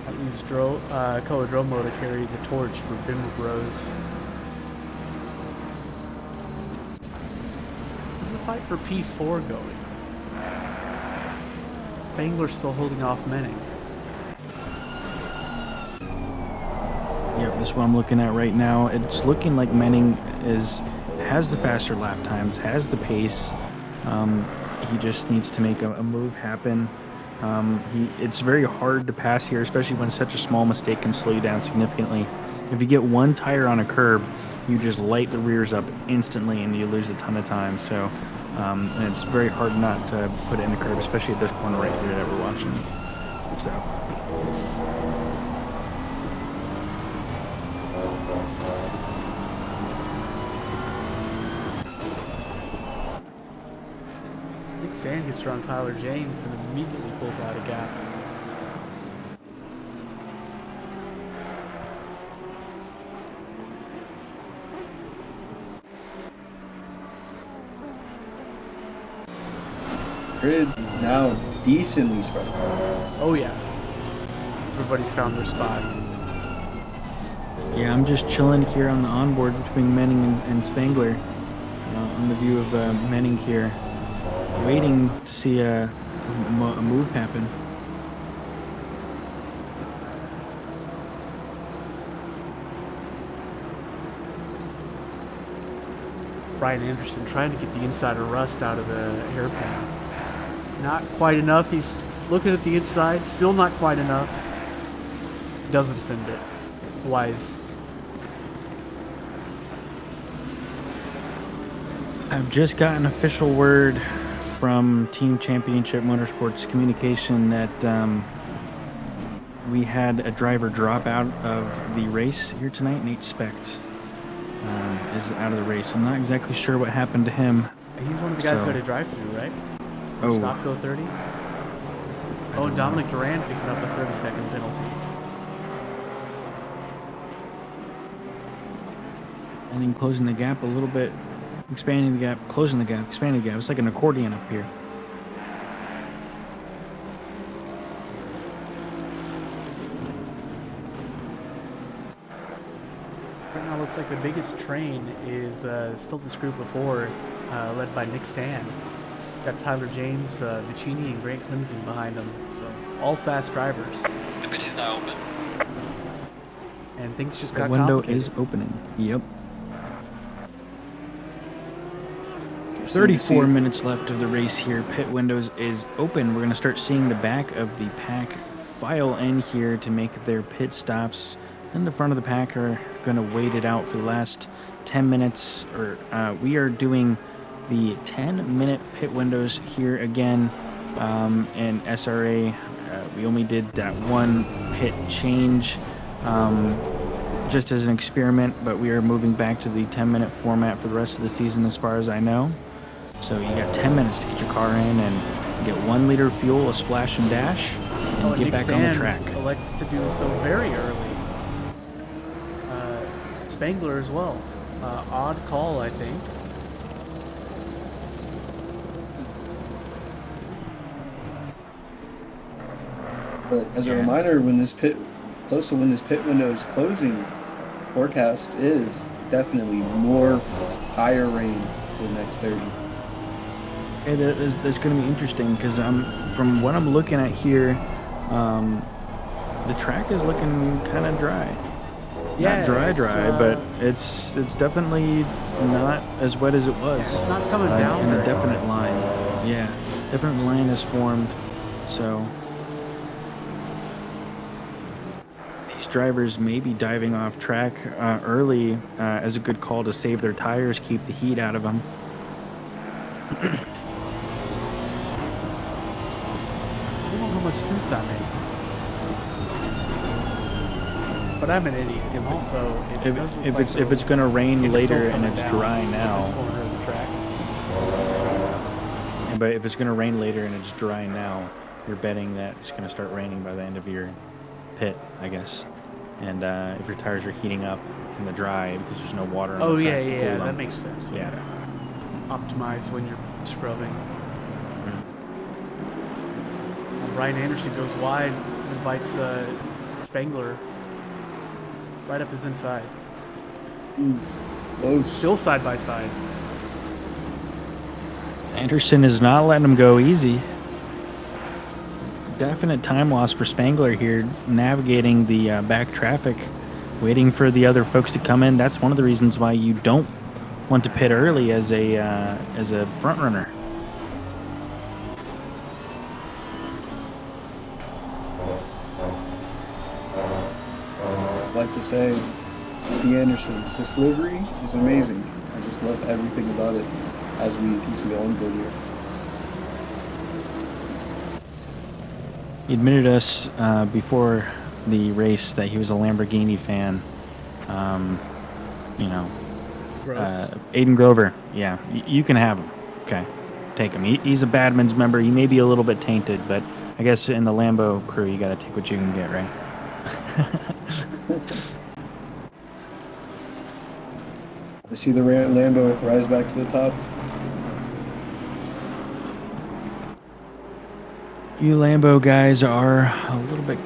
That leaves Coadromo to carry the torch for Bimmer Bros. How's the fight for P4 going? Spangler's still holding off Menning. Yep, this is what I'm looking at right now. It's looking like Menning has the faster lap times, has the pace. He just needs to make a move happen. It's very hard to pass here, especially when such a small mistake can slow you down significantly. If you get one tire on a curb, you just light the rears up instantly and you lose a ton of time. So and it's very hard not to put it in the curb, especially at this corner right here that we're watching. So. Nick Sand gets around Tyler James and immediately pulls out a gap. Grid now decently spread. Oh yeah. Everybody's found their spot. Yeah, I'm just chilling here on the onboard between Menning and Spangler. On the view of Menning here, waiting to see a move happen. Brian Anderson trying to get the inside of rust out of the hairpin. Not quite enough. He's looking at the inside. Still not quite enough. Doesn't send it. Wise. I've just gotten official word from Team Championship Motorsports Communication that we had a driver drop out of the race here tonight. Nate Specht is out of the race. I'm not exactly sure what happened to him. He's one of the guys who had a drive-through, right? Oh. Stop, go 30. Oh, Dominic Durand picking up a 30-second penalty. And then closing the gap a little bit. Expanding the gap, closing the gap, expanding the gap. It's like an accordion up here. Right now looks like the biggest train is still this group of four, led by Nick Sand. Got Tyler James, Vicini, and Grant Quincy behind them. So all fast drivers. The pit is now open. And things just The got window complicated. is opening. Yep. 34 minutes left of the race here. Pit windows is open. We're going to start seeing the back of the pack file in here to make their pit stops. Then the front of the pack are going to wait it out for the last 10 minutes. We are doing the 10-minute pit windows here again. And SRA, we only did that one pit change just as an experiment, but we are moving back to the 10-minute format for the rest of the season as far as I know. So you got 10 minutes to get your car in and get 1 liter of fuel, a splash and dash, and get Nick back Sand on the track. Elects to do so very early. Spangler as well. Odd call, I think. But as a reminder, close to when this pit window is closing, forecast is definitely more higher rain for the next 30. It's going to be interesting because from what I'm looking at here, the track is looking kind of dry. Yeah, not dry, but it's definitely not as wet as it was. Yeah, it's not coming down. And a definite line. Yeah, definite line is formed. So these drivers may be diving off track early as a good call to save their tires, keep the heat out of them. I don't know how much sense that makes. But I'm an idiot. And also, if it's going to rain later and it's dry now. This corner of the track. But if it's going to rain later and it's dry now, you're betting that it's going to start raining by the end of your pit, I guess. And if your tires are heating up in the dry because there's no water on the track to cool them. That makes sense. Yeah. Optimize when you're scrubbing. Ryan Anderson goes wide, invites Spangler right up his inside. Close. Still side by side. Anderson is not letting him go easy. definite time loss for Spangler here, navigating the back traffic, waiting for the other folks to come in. That's one of the reasons why you don't want to pit early as a front runner. I'd like to say, B. Anderson, this livery is amazing. I just love everything about it, as we can see on video. He admitted us before the race that he was a Lamborghini fan. You know, Gross. Aiden Grover, yeah, you can have him. Okay, take him. He's a Badman's member. He may be a little bit tainted, but I guess in the Lambo crew, you got to take what you can get, right? I see the Lambo rise back to the top. You Lambo guys are a little bit...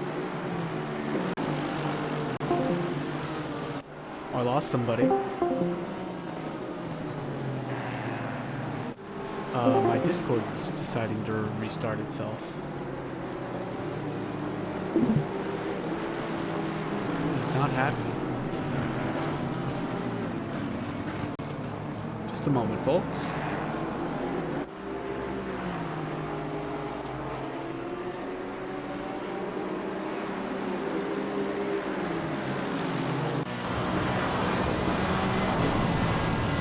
I lost somebody. My Discord is deciding to restart itself. It's not happening. Just a moment, folks.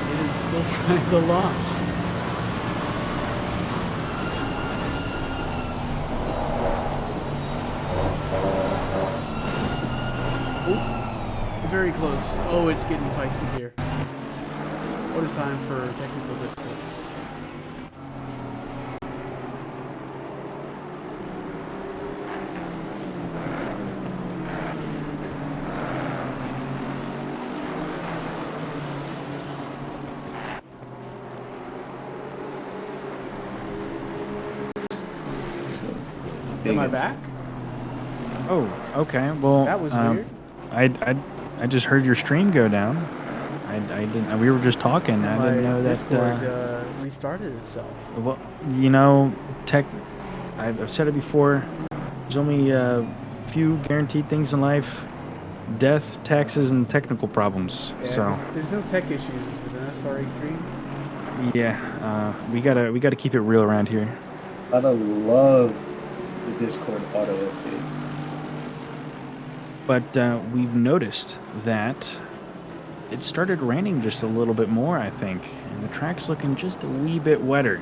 It is still trying to launch. Very close. Oh, it's getting feisty here. What a time for technical difficulties. Am I back? Oh, okay. Well, That was weird. I just heard your stream go down. I didn't. We were just talking. I didn't know that. Discord restarted itself. Well, you know, I've said it before. There's only a few guaranteed things in life: death, taxes, and technical problems. Yeah, So there's no tech issues. Is it an SRA stream? yeah, we gotta keep it real around here. Gotta love the Discord auto updates. But we've noticed that it started raining just a little bit more, I think, and the track's looking just a wee bit wetter.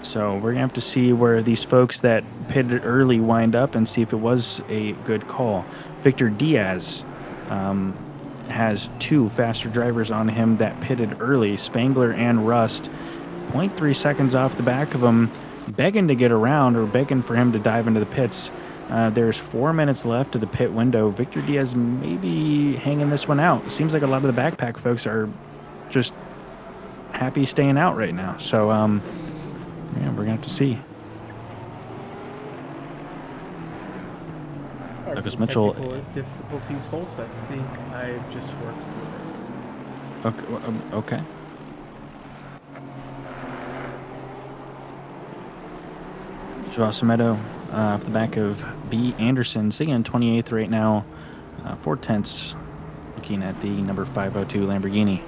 So we're gonna have to see where these folks that pitted early wind up and see if it was a good call. Victor Diaz has two faster drivers on him that pitted early, Spangler and Rust, 0.3 seconds off the back of him, begging to get around or begging for him to dive into the pits. There's 4 minutes left of the pit window. Victor Diaz may be hanging this one out. It seems like a lot of the backpack folks are just happy staying out right now. So, yeah, we're going to have to see. Lucas Mitchell. Technical difficulties, folks. I think I've just worked through it. Okay. Joao Semedo off the back of B. Anderson, sitting in 28th right now, 4/10, looking at the number 502 Lamborghini.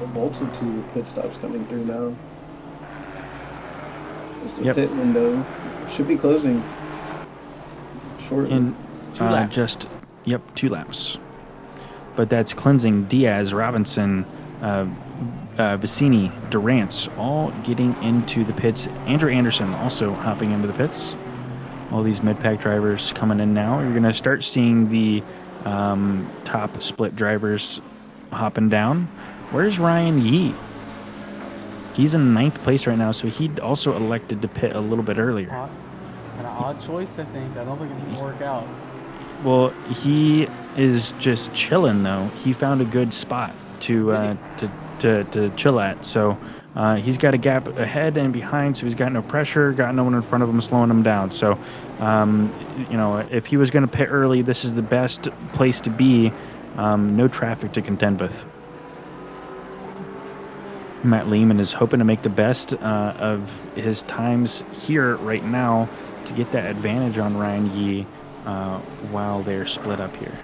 A multitude of pit stops coming through now. As the Yep. pit window should be closing shortly. In 2 laps. just, 2 laps. But that's cleansing, Diaz, Robinson, Vicini, Durance, all getting into the pits. Andrew Anderson also hopping into the pits. All these mid-pack drivers coming in now. You're going to start seeing the top split drivers hopping down. Where's Ryan Yee? He's in 9th place right now, so he also elected to pit a little bit earlier. An odd choice, I think. I don't think it can work out. Well, he is just chilling, though. He found a good spot to chill at. So he's got a gap ahead and behind, so he's got no pressure, got no one in front of him slowing him down. So, you know, if he was going to pit early, this is the best place to be. No traffic to contend with. Matt Lehman is hoping to make the best of his times here right now. to get that advantage on Ryan Yee while they're split up here.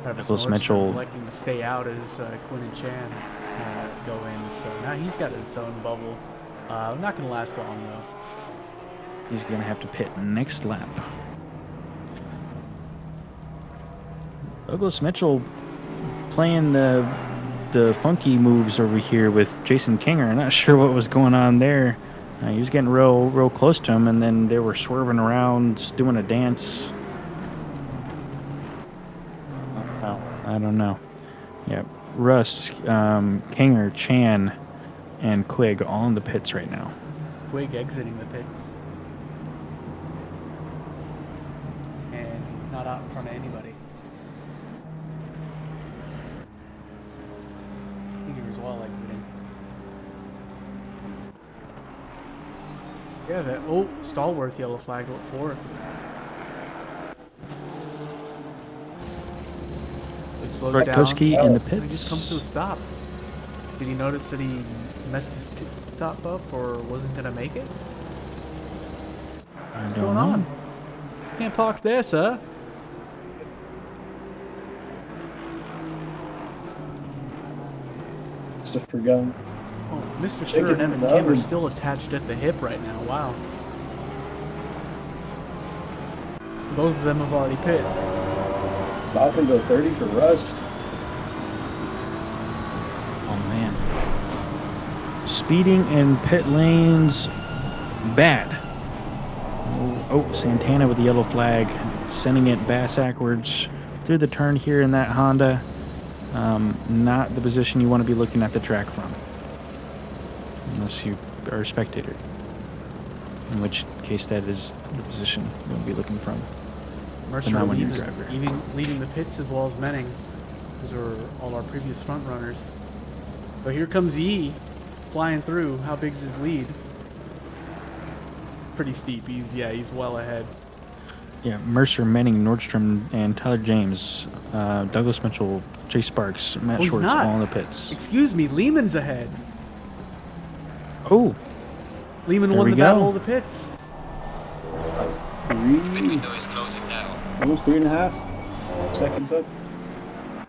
Travis Douglas Nordstrom Mitchell. electing to stay out as Quinn and Chan go in. So now he's got his own bubble. Not going to last long, though. He's going to have to pit next lap. Douglas Mitchell playing the funky moves over here with Jason Kinger. Not sure what was going on there. He was getting real close to him, and then they were swerving around, doing a dance. I don't know. Yeah, Russ, Kinger, Chan, and Quigg all in the pits right now. Quigg exiting the pits. And he's not out in front of anybody. Kinger as well exiting. Yeah, that. Oh, Stallworth yellow flag. What for? It slowed down. Bartkowski in the He just pits. comes to a stop. Did he notice that he messed his pit stop up or wasn't gonna make it? What's going on? Can't park there, sir. Christopher Gunn. Oh, Mr. Chicken Sir and Evan in the Kim are oven. still attached at the hip right now. Wow. Both of them have already pit. Stop and go 30 for Rust. Oh, man. Speeding in pit lanes, bad. Oh, Santana with the yellow flag, sending it backwards through the turn here in that Honda. Not the position you want to be looking at the track from, unless you are a spectator, in which case that is the position you want to be looking from. Mercer not when you're a driver. leading the pits as well as Menning. Those are all our previous front runners. But here comes Yee flying through. How big's his lead? Pretty steep. He's well ahead. Yeah, Mercer, Menning, Nordstrom, and Tyler James, Douglas Mitchell, Chase Sparks, Matt he's Schwartz, not. all in the pits. Excuse me, Lehman's ahead. Oh, Lehman There won we the go. battle of the pits. Window is closing now. Almost 3.5 seconds up.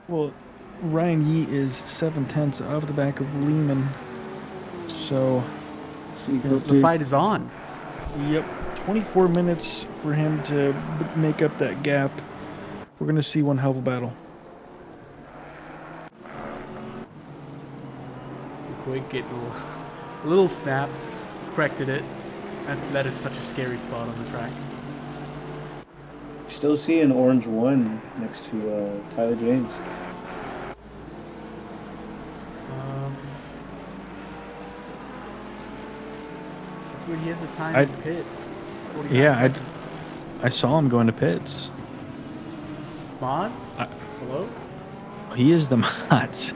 well, Ryan Yee is 7/10 of the back of Lehman. So, See, The fight is on. yep, 24 minutes for him to make up that gap. We're going to see one hell of a battle. Quigg getting a little snap. Corrected it. That is such a scary spot on the track. Still see an orange 1 next to Tyler James. That's where he has a time I- in pit. 49 Yeah, seconds. I saw him going to pits. Mods? Hello? He is the Mods.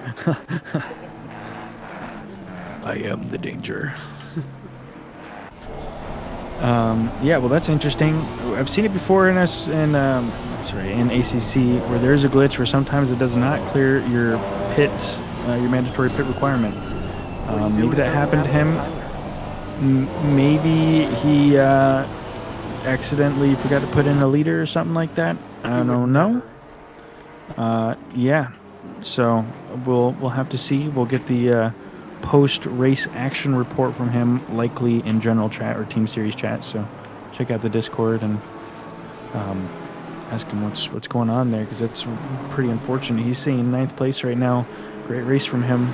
I am the danger. Yeah, well, that's interesting. I've seen it before in in ACC, where there's a glitch where sometimes it does not clear your pit, your mandatory pit requirement. What do you do Maybe when it that doesn't happened to him. happen Tyler? Maybe he accidentally forgot to put in a leader or something like that. I don't know. Yeah, so we'll have to see. We'll get the post-race action report from him, likely in general chat or team series chat. So check out the Discord and ask him what's going on there, because that's pretty unfortunate. He's seeing 9th place right now. Great race from him.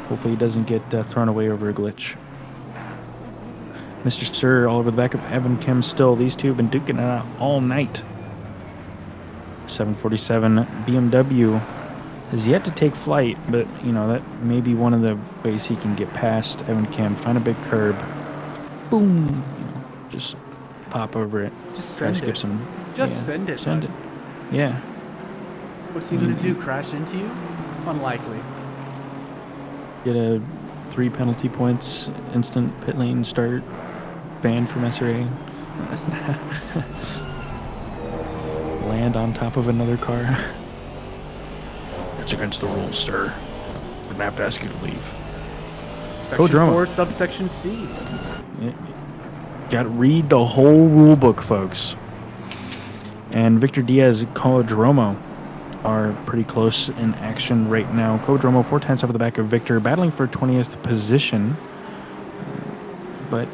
Hopefully he doesn't get thrown away over a glitch. Mr. Sir all over the back of Evan Kim still. These two have been duking it out all night. 747 BMW has yet to take flight, but that may be one of the ways he can get past Evan Kim. Find a big curb, boom, just pop over it. Just Try to send skip it. some. Just send it. Send bud. it. Yeah. What's he going to do? Crash into you? Unlikely. Get a 3 penalty points, instant pit lane start, banned from SRA. Land on top of another car. It's against the rules, sir. I'm gonna have to ask you to leave. Section Droma. 4, subsection C. Yeah, Got to read the whole rule book, folks. And Victor Diaz, Coadromo are pretty close in action right now. Coadromo 4/10 off the back of Victor, battling for 20th position. But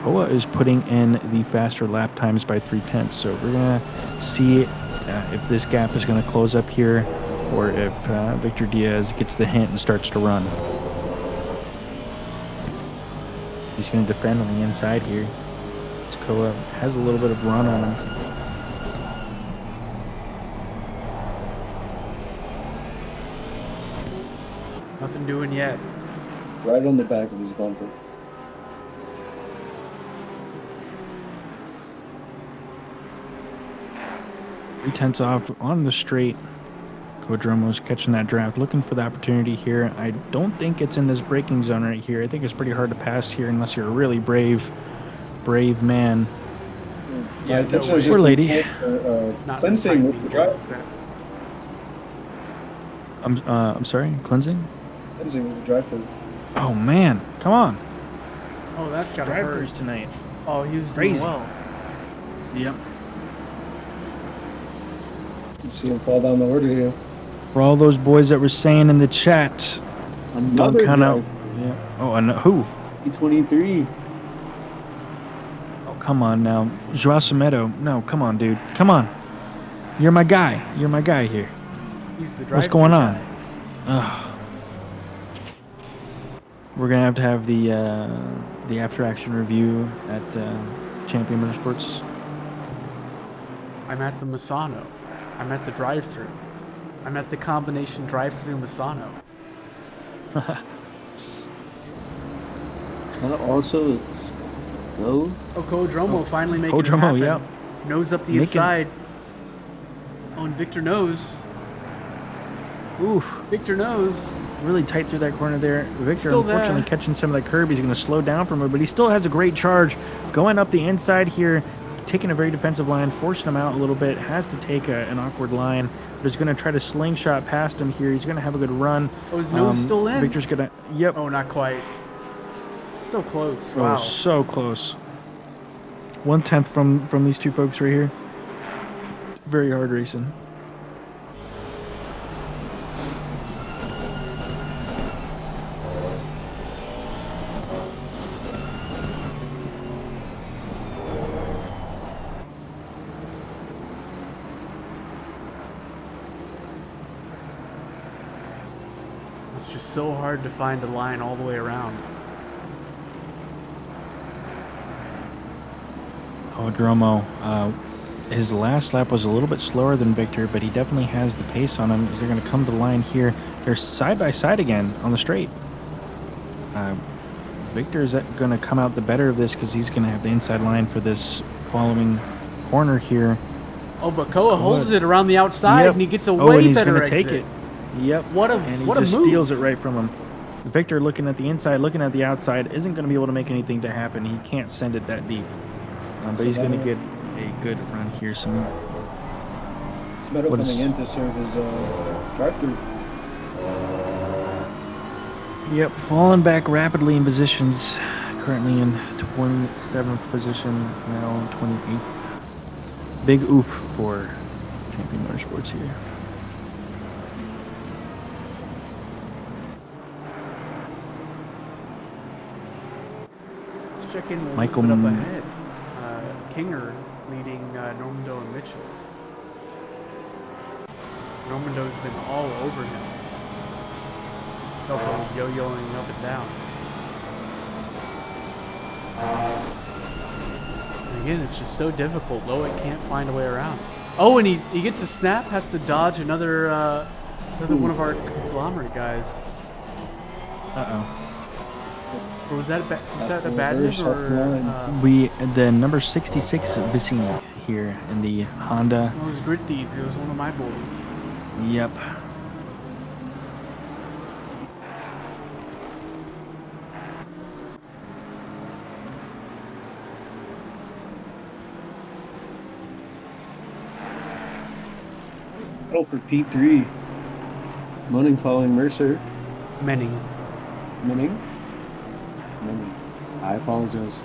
Koa is putting in the faster lap times by 3/10. So we're going to see if this gap is going to close up here or if Victor Diaz gets the hint and starts to run. He's going to defend on the inside here. Koa has a little bit of run on him. Nothing doing yet. Right on the back of his bumper. Three-tenths off on the straight. Coadromo's catching that draft, looking for the opportunity here. I don't think it's in this braking zone right here. I think it's pretty hard to pass here unless you're a really brave man. Yeah, no way. Poor lady. Cleansing with the drive. I'm sorry, cleansing? Cleansing with the drive through. Oh man, come on. Oh, that's got to hurt. Drive-throughs tonight. Oh, he was doing Crazy. well. Yep. You see him fall down the order here. For all those boys that were saying in the chat, Another don't count drive. out. Yeah. Oh, and who? E23. Oh, come on now. Joao Semedo. No, come on, dude. Come on. You're my guy. You're my guy here. He's the What's drive-through going guy. on? Ugh. We're gonna have the after action review at Champion Motorsports. I'm at the Misano. I'm at the drive-through. I'm at the combination drive-through Misano. Is that also go? Oh, Coadromo finally making it Coadromo, happen. yep. Nose up the Making- inside. Oh, and Victor knows. Oof. Victor knows. Really tight through that corner there. Victor, Still there. unfortunately, catching some of that curb. He's going to slow down from it, but he still has a great charge. Going up the inside here, taking a very defensive line, forcing him out a little bit. Has to take an awkward line, but he's going to try to slingshot past him here. He's going to have a good run. Oh, his nose still in? Victor's going to, yep. Oh, not quite. So close. Oh, Wow. so close. 1/10 from these two folks right here. Very hard racing. It's just so hard to find a line all the way around. Coadromo, his last lap was a little bit slower than Victor, but he definitely has the pace on him. They're going to come to the line here. They're side by side again on the straight. Victor's going to come out the better of this because he's going to have the inside line for this following corner here. Oh, but Koa holds it around the outside, Yep. and he gets a Oh, way and he's better gonna exit. take it. Yep. What a And he what a just move! steals it right from him. Victor looking at the inside, looking at the outside, isn't going to be able to make anything to happen. He can't send it that deep. But he's going to get a good run here. Smedo What coming is- in to serve as drive-through. Yep, falling back rapidly in positions. Currently in 27th position, now 28th. Big oof for Champion Motorsports here. Let's check in a Michael little bit up M- ahead. Kinger leading Normando and Mitchell. Normando's been all over him. Also yo-yoing up and down. And again, it's just so difficult. Loic can't find a way around. Oh, and he gets a snap, has to dodge another one of our conglomerate guys. Uh-oh. Or was that a, was that a the bad reverse move or? off the We the number 66 Vicini here in the Honda. It was Grit Thieves. It was one of my boys. Yep. Battle for P3. Munning following Mercer. Menning. Munning. I apologize.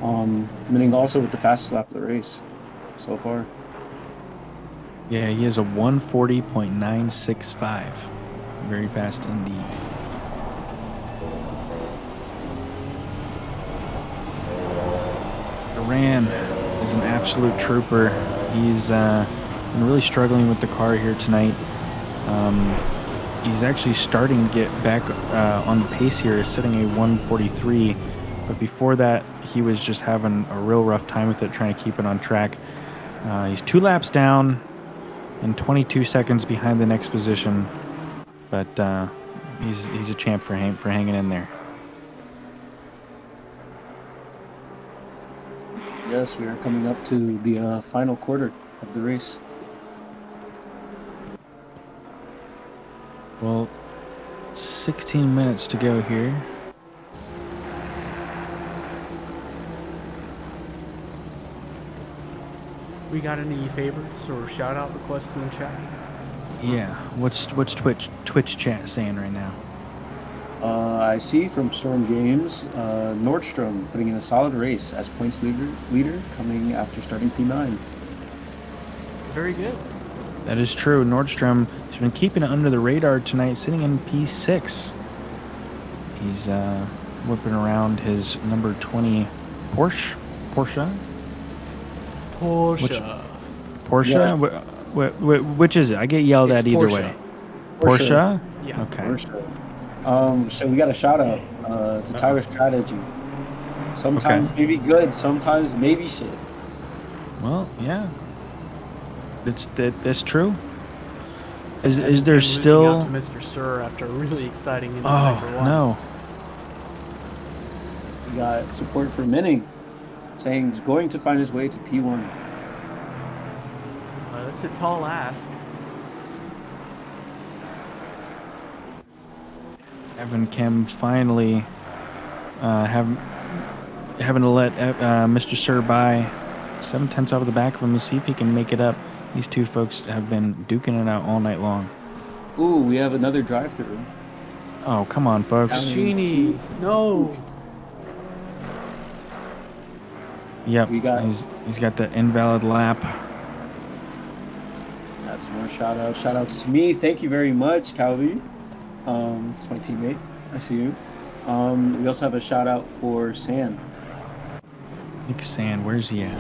winning also with the fastest lap of the race so far. Yeah, he has a 140.965. Very fast indeed. Duran is an absolute trooper. He's been really struggling with the car here tonight. He's actually starting to get back on the pace here, sitting a 143. But before that, he was just having a real rough time with it, trying to keep it on track. He's 2 laps down and 22 seconds behind the next position. But he's a champ for hanging in there. Yes, we are coming up to the final quarter of the race. Well, 16 minutes to go here. We got any favorites or shout out requests in the chat? Yeah, what's Twitch chat saying right now? I see from Storm Games, Nordstrom putting in a solid race as points leader coming after starting P9. Very good. That is true. Nordstrom has been keeping it under the radar tonight, sitting in P6. He's whipping around his number 20 Porsche. Porsche. Yeah. Which is it? I get yelled at either way. Porsche? Yeah. Okay. Porsche. So we got a shout out to Tyler Strategy. Sometimes maybe good, sometimes maybe shit. Well, yeah. That's true. Is there still out to Mr. Sir after a really exciting sector one? No. We got support for Minning saying he's going to find his way to P1. That's a tall ask. Evan Kim finally having to let Mr. Sir by 7/10 off of the back of him to see if he can make it up. These two folks have been duking it out all night long. Ooh, we have another drive-through. Oh, come on, folks. Genie, no. Yep, he's got the invalid lap. That's more shout-outs to me. Thank you very much, Calvi. It's my teammate. I see you. We also have a shout-out for San. Nick Sand, where's he at?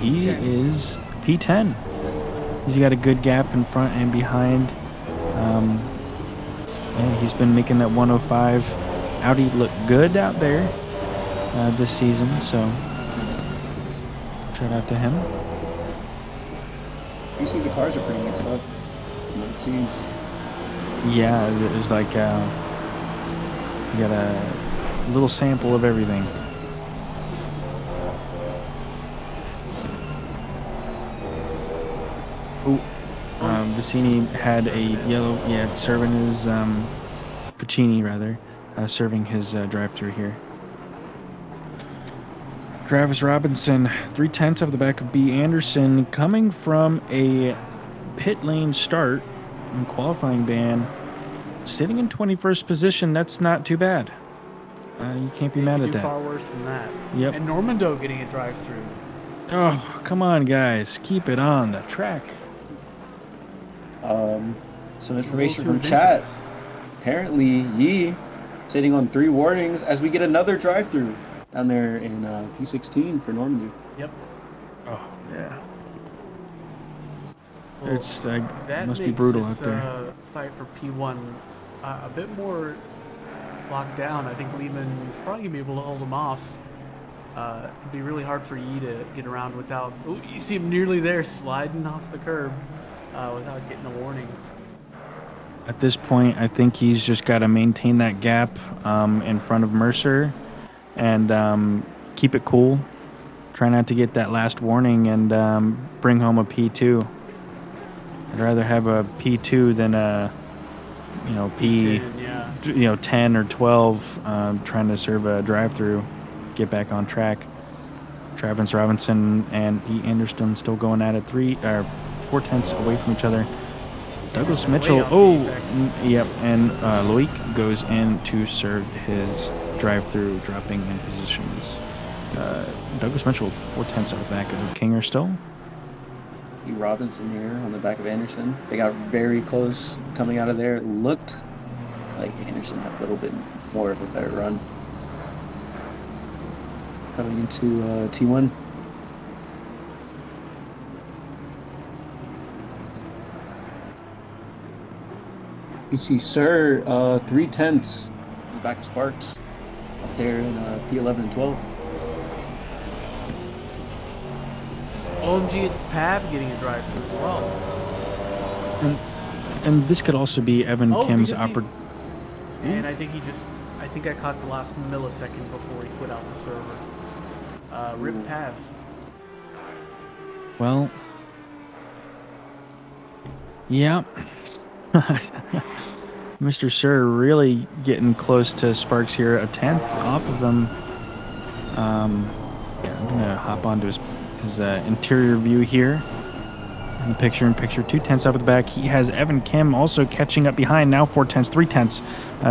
He is P10. He's got a good gap in front and behind. Yeah, he's been making that 105 Audi look good out there this season, so shout out to him. You see the cars are pretty mixed up, it seems. Yeah, it's like you got a little sample of everything. Vicini had a yellow, serving his, Ficini rather, serving his drive-through here. Travis Robinson, 3/10 of the back of B. Anderson, coming from a pit lane start in qualifying ban, sitting in 21st position. That's not too bad. You can't be mad at that. Far worse than that. Yep. And Normando getting a drive-through. Oh, come on, guys. Keep it on the track. Some information from chat. Apparently, Yi sitting on 3 warnings as we get another drive-through down there in P16 for Normandy. Yep. Oh, yeah. Well, It's that must be makes brutal this, out there. Fight for P1 a bit more locked down. I think Lehman is probably gonna be able to hold him off. It'd be really hard for Yi to get around without. Oh, you see him nearly there, sliding off the curb without getting a warning. At this point, I think he's just got to maintain that gap in front of Mercer and keep it cool. Try not to get that last warning and bring home a P2. I'd rather have a P2 than a P10, 10 or 12 trying to serve a drive-through, get back on track. Travis Robinson and Pete Anderson still going at it 4/10 away from each other. Douglas Mitchell, yep, and Loic goes in to serve his drive-through, dropping in positions. Douglas Mitchell, 4/10 out the back of Kinger still. Robinson here on the back of Anderson. They got very close coming out of there. It looked like Anderson had a little bit more of a better run. Coming into T1. You see Sir 3/10 back of Sparks up there in P11 and 12. OMG, it's Pav getting a drive through as well. And this could also be Evan Kim's opportunity. And I think I caught the last millisecond before he put out the server. Rip Pav. Well, yeah. Mr. Sir really getting close to Sparks here, a 10th off of him. Yeah, I'm gonna hop onto his interior view here. In the picture-in-picture, 2/10 off at the back. He has Evan Kim also catching up behind, now 4/10, 3/10.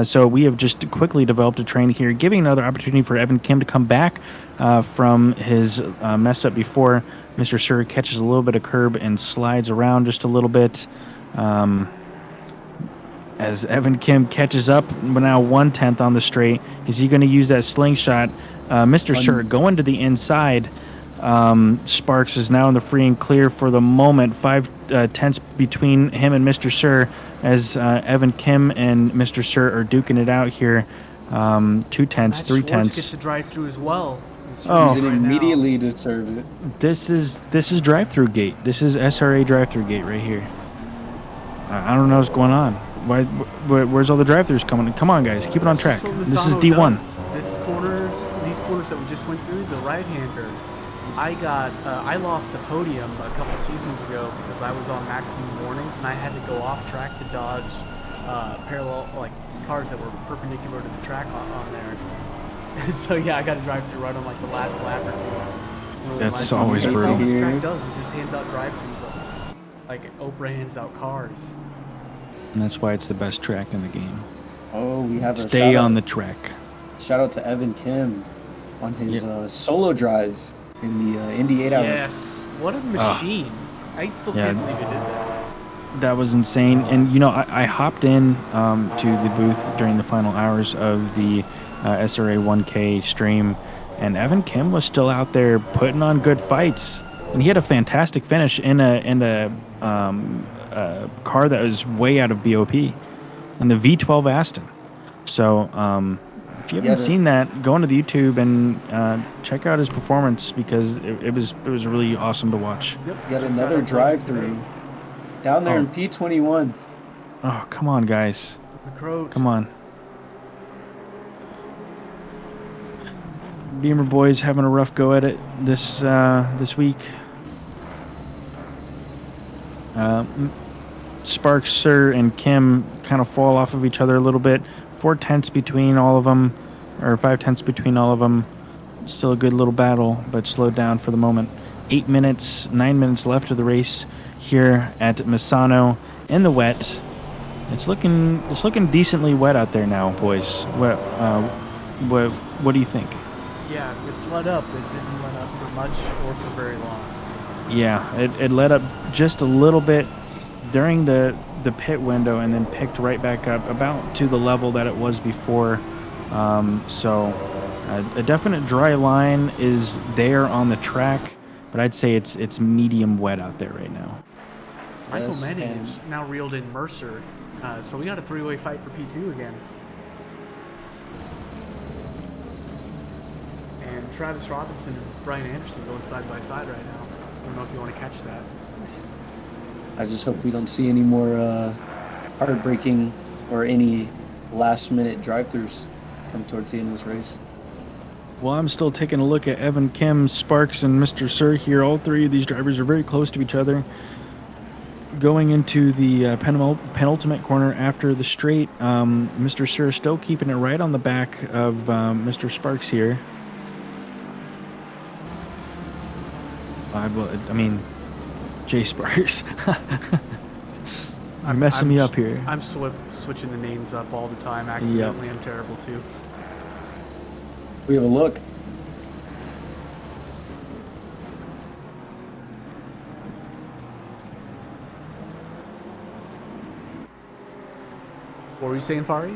So we have just quickly developed a train here, giving another opportunity for Evan Kim to come back from his mess up before. Mr. Sir catches a little bit of curb and slides around just a little bit. As Evan Kim catches up, but now 1/10 on the straight. Is he going to use that slingshot? Mr. Sir going to the inside. Sparks is now in the free and clear for the moment. 5/10 between him and Mr. Sir as Evan Kim and Mr. Sir are duking it out here. 2/10, 3/10. Gets to drive through as well. He's immediately to serve it. This is drive-through gate. This is SRA drive-through gate right here. I don't know what's going on. Where's all the drive-throughs coming? Come on, guys, keep it on track. This is D1. These corners that we just went through, the right-hander. I lost a podium a couple seasons ago because I was on maximum warnings and I had to go off track to dodge parallel, like cars that were perpendicular to the track on there. So yeah, I got to drive through right on like the last lap or two. That's always brutal. That's all this track does. It just hands out drive-throughs, like Oprah hands out cars. And that's why it's the best track in the game. Oh, we have a stay on the track. Shout out to Evan Kim on his solo drive in the Indy 8 hour. Yes, what a machine! I still can't believe he did that. That was insane. And you know, I hopped in to the booth during the final hours of the SRA 1K stream, and Evan Kim was still out there putting on good fights, and he had a fantastic finish in a car that was way out of BOP, in the V12 Aston. So if you haven't seen that, go onto the YouTube and check out his performance because it was really awesome to watch. Yep. Yet another drive-through down there in P21. Oh, come on, guys. McCroat. Come on. Beamer boys having a rough go at it this week. Sparks, Sir, and Kim kind of fall off of each other a little bit. 4/10 between all of them, or 5/10 between all of them. Still a good little battle, but slowed down for the moment. 9 minutes left of the race here at Misano in the wet. It's looking decently wet out there now, boys. What do you think? Yeah, it's let up. It didn't let up for much or for very long. Yeah, it let up just a little bit during the pit window and then picked right back up about to the level that it was before. So a definite dry line is there on the track, but I'd say it's medium wet out there right now. Michael Manning is now reeled in Mercer, so we got a three-way fight for P2 again. And Travis Robinson and Brian Anderson going side by side right now. I don't know if you want to catch that. I just hope we don't see any more heartbreaking or any last-minute drive-thrus come towards the end of this race. Well, I'm still taking a look at Evan Kim, Sparks, and Mr. Sir here. All three of these drivers are very close to each other. Going into the penultimate corner after the straight, Mr. Sir still keeping it right on the back of Mr. Sparks here. I mean, Jay Sparks. I'm messing me up here. I'm switching the names up all the time accidentally. Yep. I'm terrible too. We have a look. What were you saying, Fari?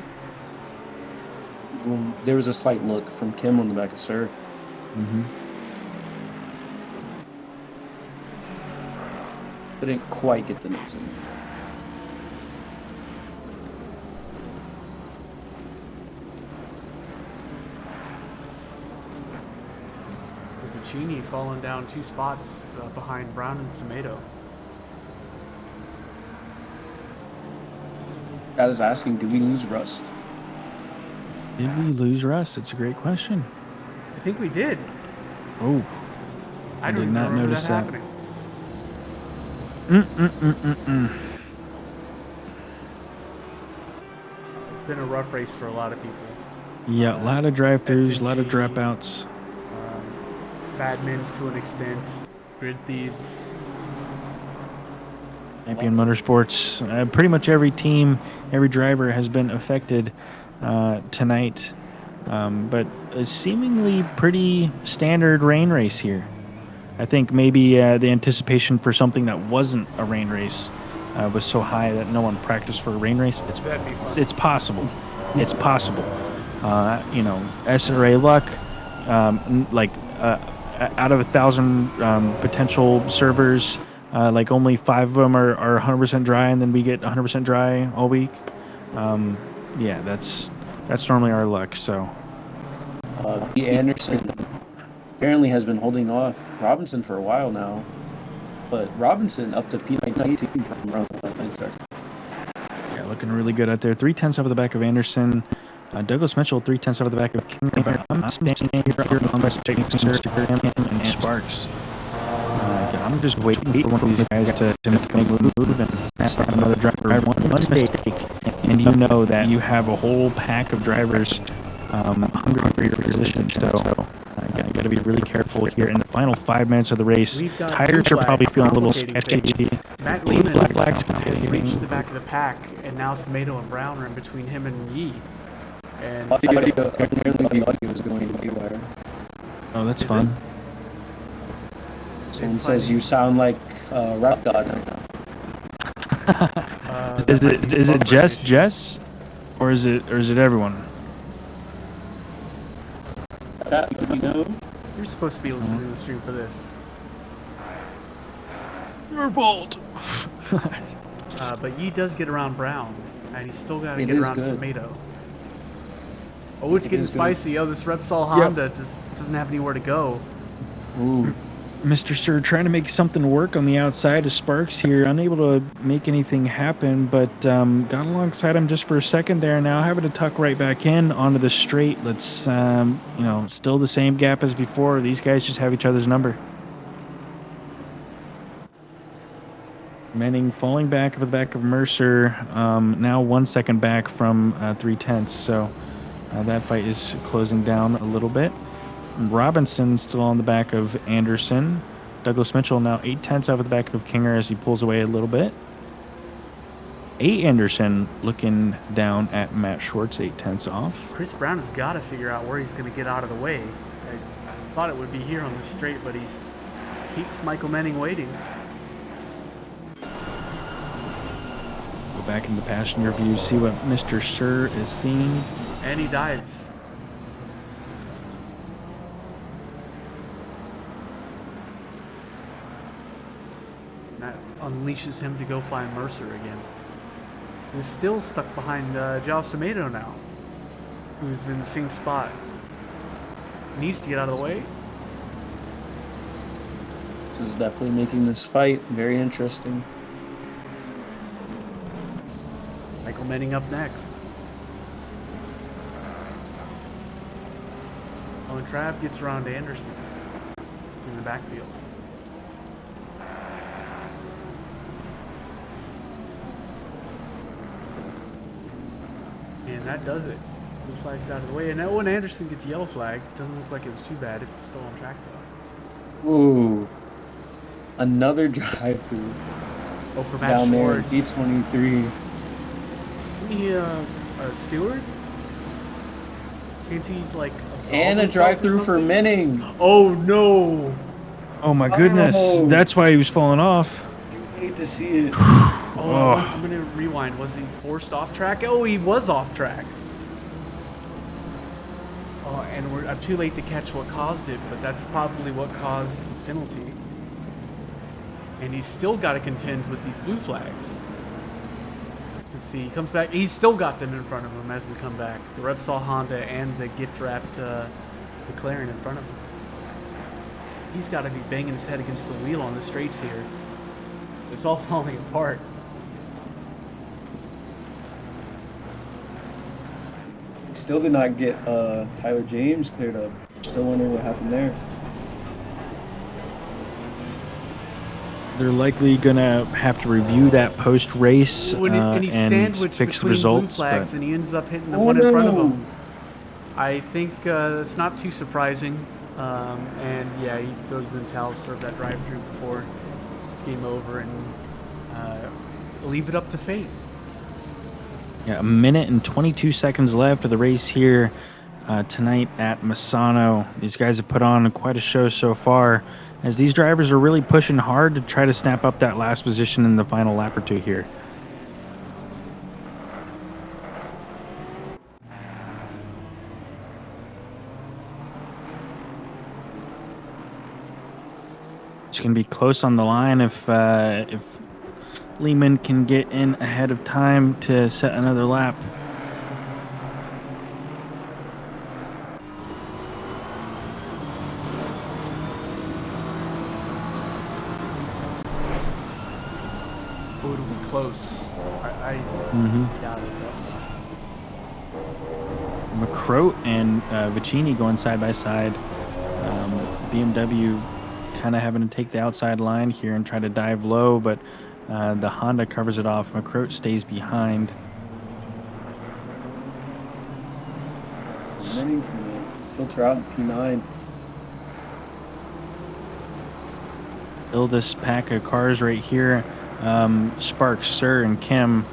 Well, there was a slight look from Kim on the back of Sir. Mm-hmm. Didn't quite get the nose in. Cheney falling down 2 spots behind Brown and Tomato. That is asking, did we lose Rust? Did we lose Russ? It's a great question. I think we did. Oh, I did don't even not remember notice that that. happening. It's been a rough race for a lot of people. Yeah, a lot of drive-throughs, a lot of SNG, dropouts. Badmins to an extent, Grid Thieves. Champion Motorsports. Pretty much every team, every driver has been affected tonight. But a seemingly pretty standard rain race here. I think maybe the anticipation for something that wasn't a rain race was so high that no one practiced for a rain race. It's possible. It's possible. SRA luck, out of 1,000 potential servers, only 5 of them are 100% dry, and then we get 100% dry all week. Yeah, that's normally our luck. So, The Anderson apparently has been holding off Robinson for a while now, but Robinson up to P19 from around the start. yeah, looking really good out there. 3/10 off the back of Anderson. Douglas Mitchell, 3/10 off the back of King. I'm standing here on my Instagram and Sparks. I'm just waiting for one of these guys to make a move and start another driver. One mistake, and you know that you have a whole pack of drivers hungry for your position. So you got to be really careful here. In the final 5 minutes of the race, tires are probably feeling a little sketchy. Matt Lead Lehman flags has reached the back of the pack, and now Tomato and Brown are in between him and Yee. And Apparently the audio is going haywire. Oh, that's fun. Someone says you sound like Rap God now. Is it just Jess, or is it everyone? You're supposed to be listening to the stream for this. Your fault. But Yee does get around Brown, and he's still got to It get is around good. Tomato. Oh, it's getting spicy. Oh, this Repsol Honda just doesn't have anywhere to go. Ooh. Mr. Sir trying to make something work on the outside of Sparks here, unable to make anything happen, but got alongside him just for a second there. Now having to tuck right back in onto the straight. Let's, still the same gap as before. These guys just have each other's number. Manning falling back of the back of Mercer, now 1 second back from 3/10. So that fight is closing down a little bit. Robinson still on the back of Anderson. Douglas Mitchell now 8/10 off of the back of Kinger as he pulls away a little bit. Anderson looking down at Matt Schwartz, 8/10 off. Chris Brown has got to figure out where he's going to get out of the way. I thought it would be here on the straight, but he keeps Michael Manning waiting. Go back in the passenger view, see what Mr. Sir is seeing. And he dives. That unleashes him to go find Mercer again. He's still stuck behind Josh Tomato now, who's in the same spot. Needs to get out of the way. This is definitely making this fight very interesting. Michael Manning up next. Oh, and Trav gets around Anderson in the backfield. And that does it. Blue flag's out of the way. And when Anderson gets yellow flag, doesn't look like it was too bad. It's still on track though. Ooh. Another drive-through Oh, for Matt down there, Schwartz. B23. Isn't he a steward? Can't he like And a drive-through for Menning. Oh no! Oh my goodness, Oh. that's why he was falling off. You hate to see it. Oh, I'm gonna rewind. Was he forced off track? Oh, he was off track. Oh, and I'm too late to catch what caused it, but that's probably what caused the penalty. And he's still got to contend with these blue flags. Let's see, he comes back. He's still got them in front of him as we come back. The Repsol Honda and the gift-wrapped McLaren in front of him. He's got to be banging his head against the wheel on the straights here. It's all falling apart. Still did not get Tyler James cleared up. Still wondering what happened there. They're likely gonna have to review that post race And he's and sandwiched fix the between results. blue flags, But and he ends up hitting the one in front of him. I think it's not too surprising. And yeah, he throws in the towel, serve that drive-through before it's game over, and leave it up to fate. yeah, 1 minute and 22 seconds left for the race here tonight at Misano. These guys have put on quite a show so far, as these drivers are really pushing hard to try to snap up that last position in the final lap or two here. It's going to be close on the line if Lehman can get in ahead of time to set another lap. Oh, it'll be close. I doubt it. McCroat and Vicini going side by side. BMW kind of having to take the outside line here and try to dive low, but the Honda covers it off. McCroat stays behind. Menning's gonna filter out in P9. Still this pack of cars right here. Sparks, Sir, and Kim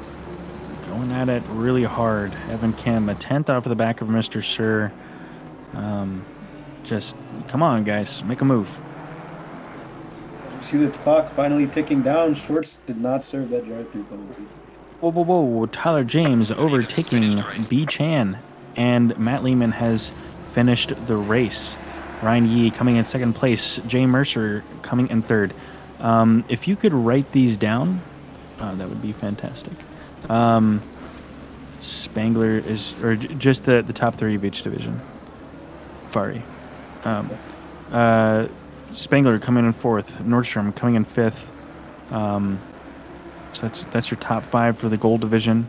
going at it really hard. Evan Kim, a 10th off of the back of Mr. Sir. Just come on, guys, make a move. You see the clock finally ticking down. Shorts did not serve that drive-through penalty. Whoa, whoa, whoa. Tyler James overtaking B. Chan, and Matt Lehman has finished the race. Ryan Yee coming in second place. Jay Mercer coming in third. If you could write these down, that would be fantastic. Spangler is, or just the top three of each division. Fari. Spangler coming in fourth. Nordstrom coming in fifth. So that's your top five for the gold division.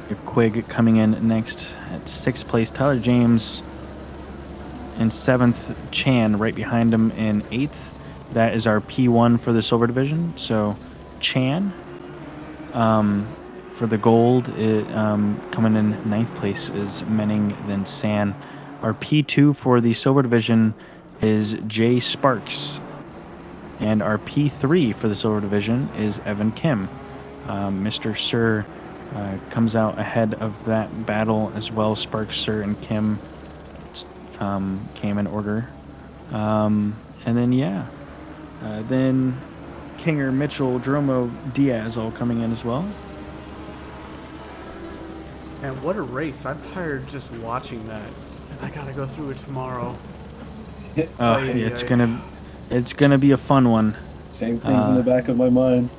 You have Quigg coming in next at sixth place. Tyler James in seventh. Chan right behind him in eighth. That is our P1 for the silver division. So Chan. For the gold, coming in ninth place is Menning, then San. Our P2 for the silver division is Jay Sparks. And our P3 for the silver division is Evan Kim. Mr. Sir comes out ahead of that battle as well. Sparks, Sir, and Kim came in order. And then, yeah. Then Kinger, Mitchell, Dromo, Diaz all coming in as well. And what a race. I'm tired just watching that. And I gotta go through it tomorrow. It's gonna be a fun one. Same things in the back of my mind.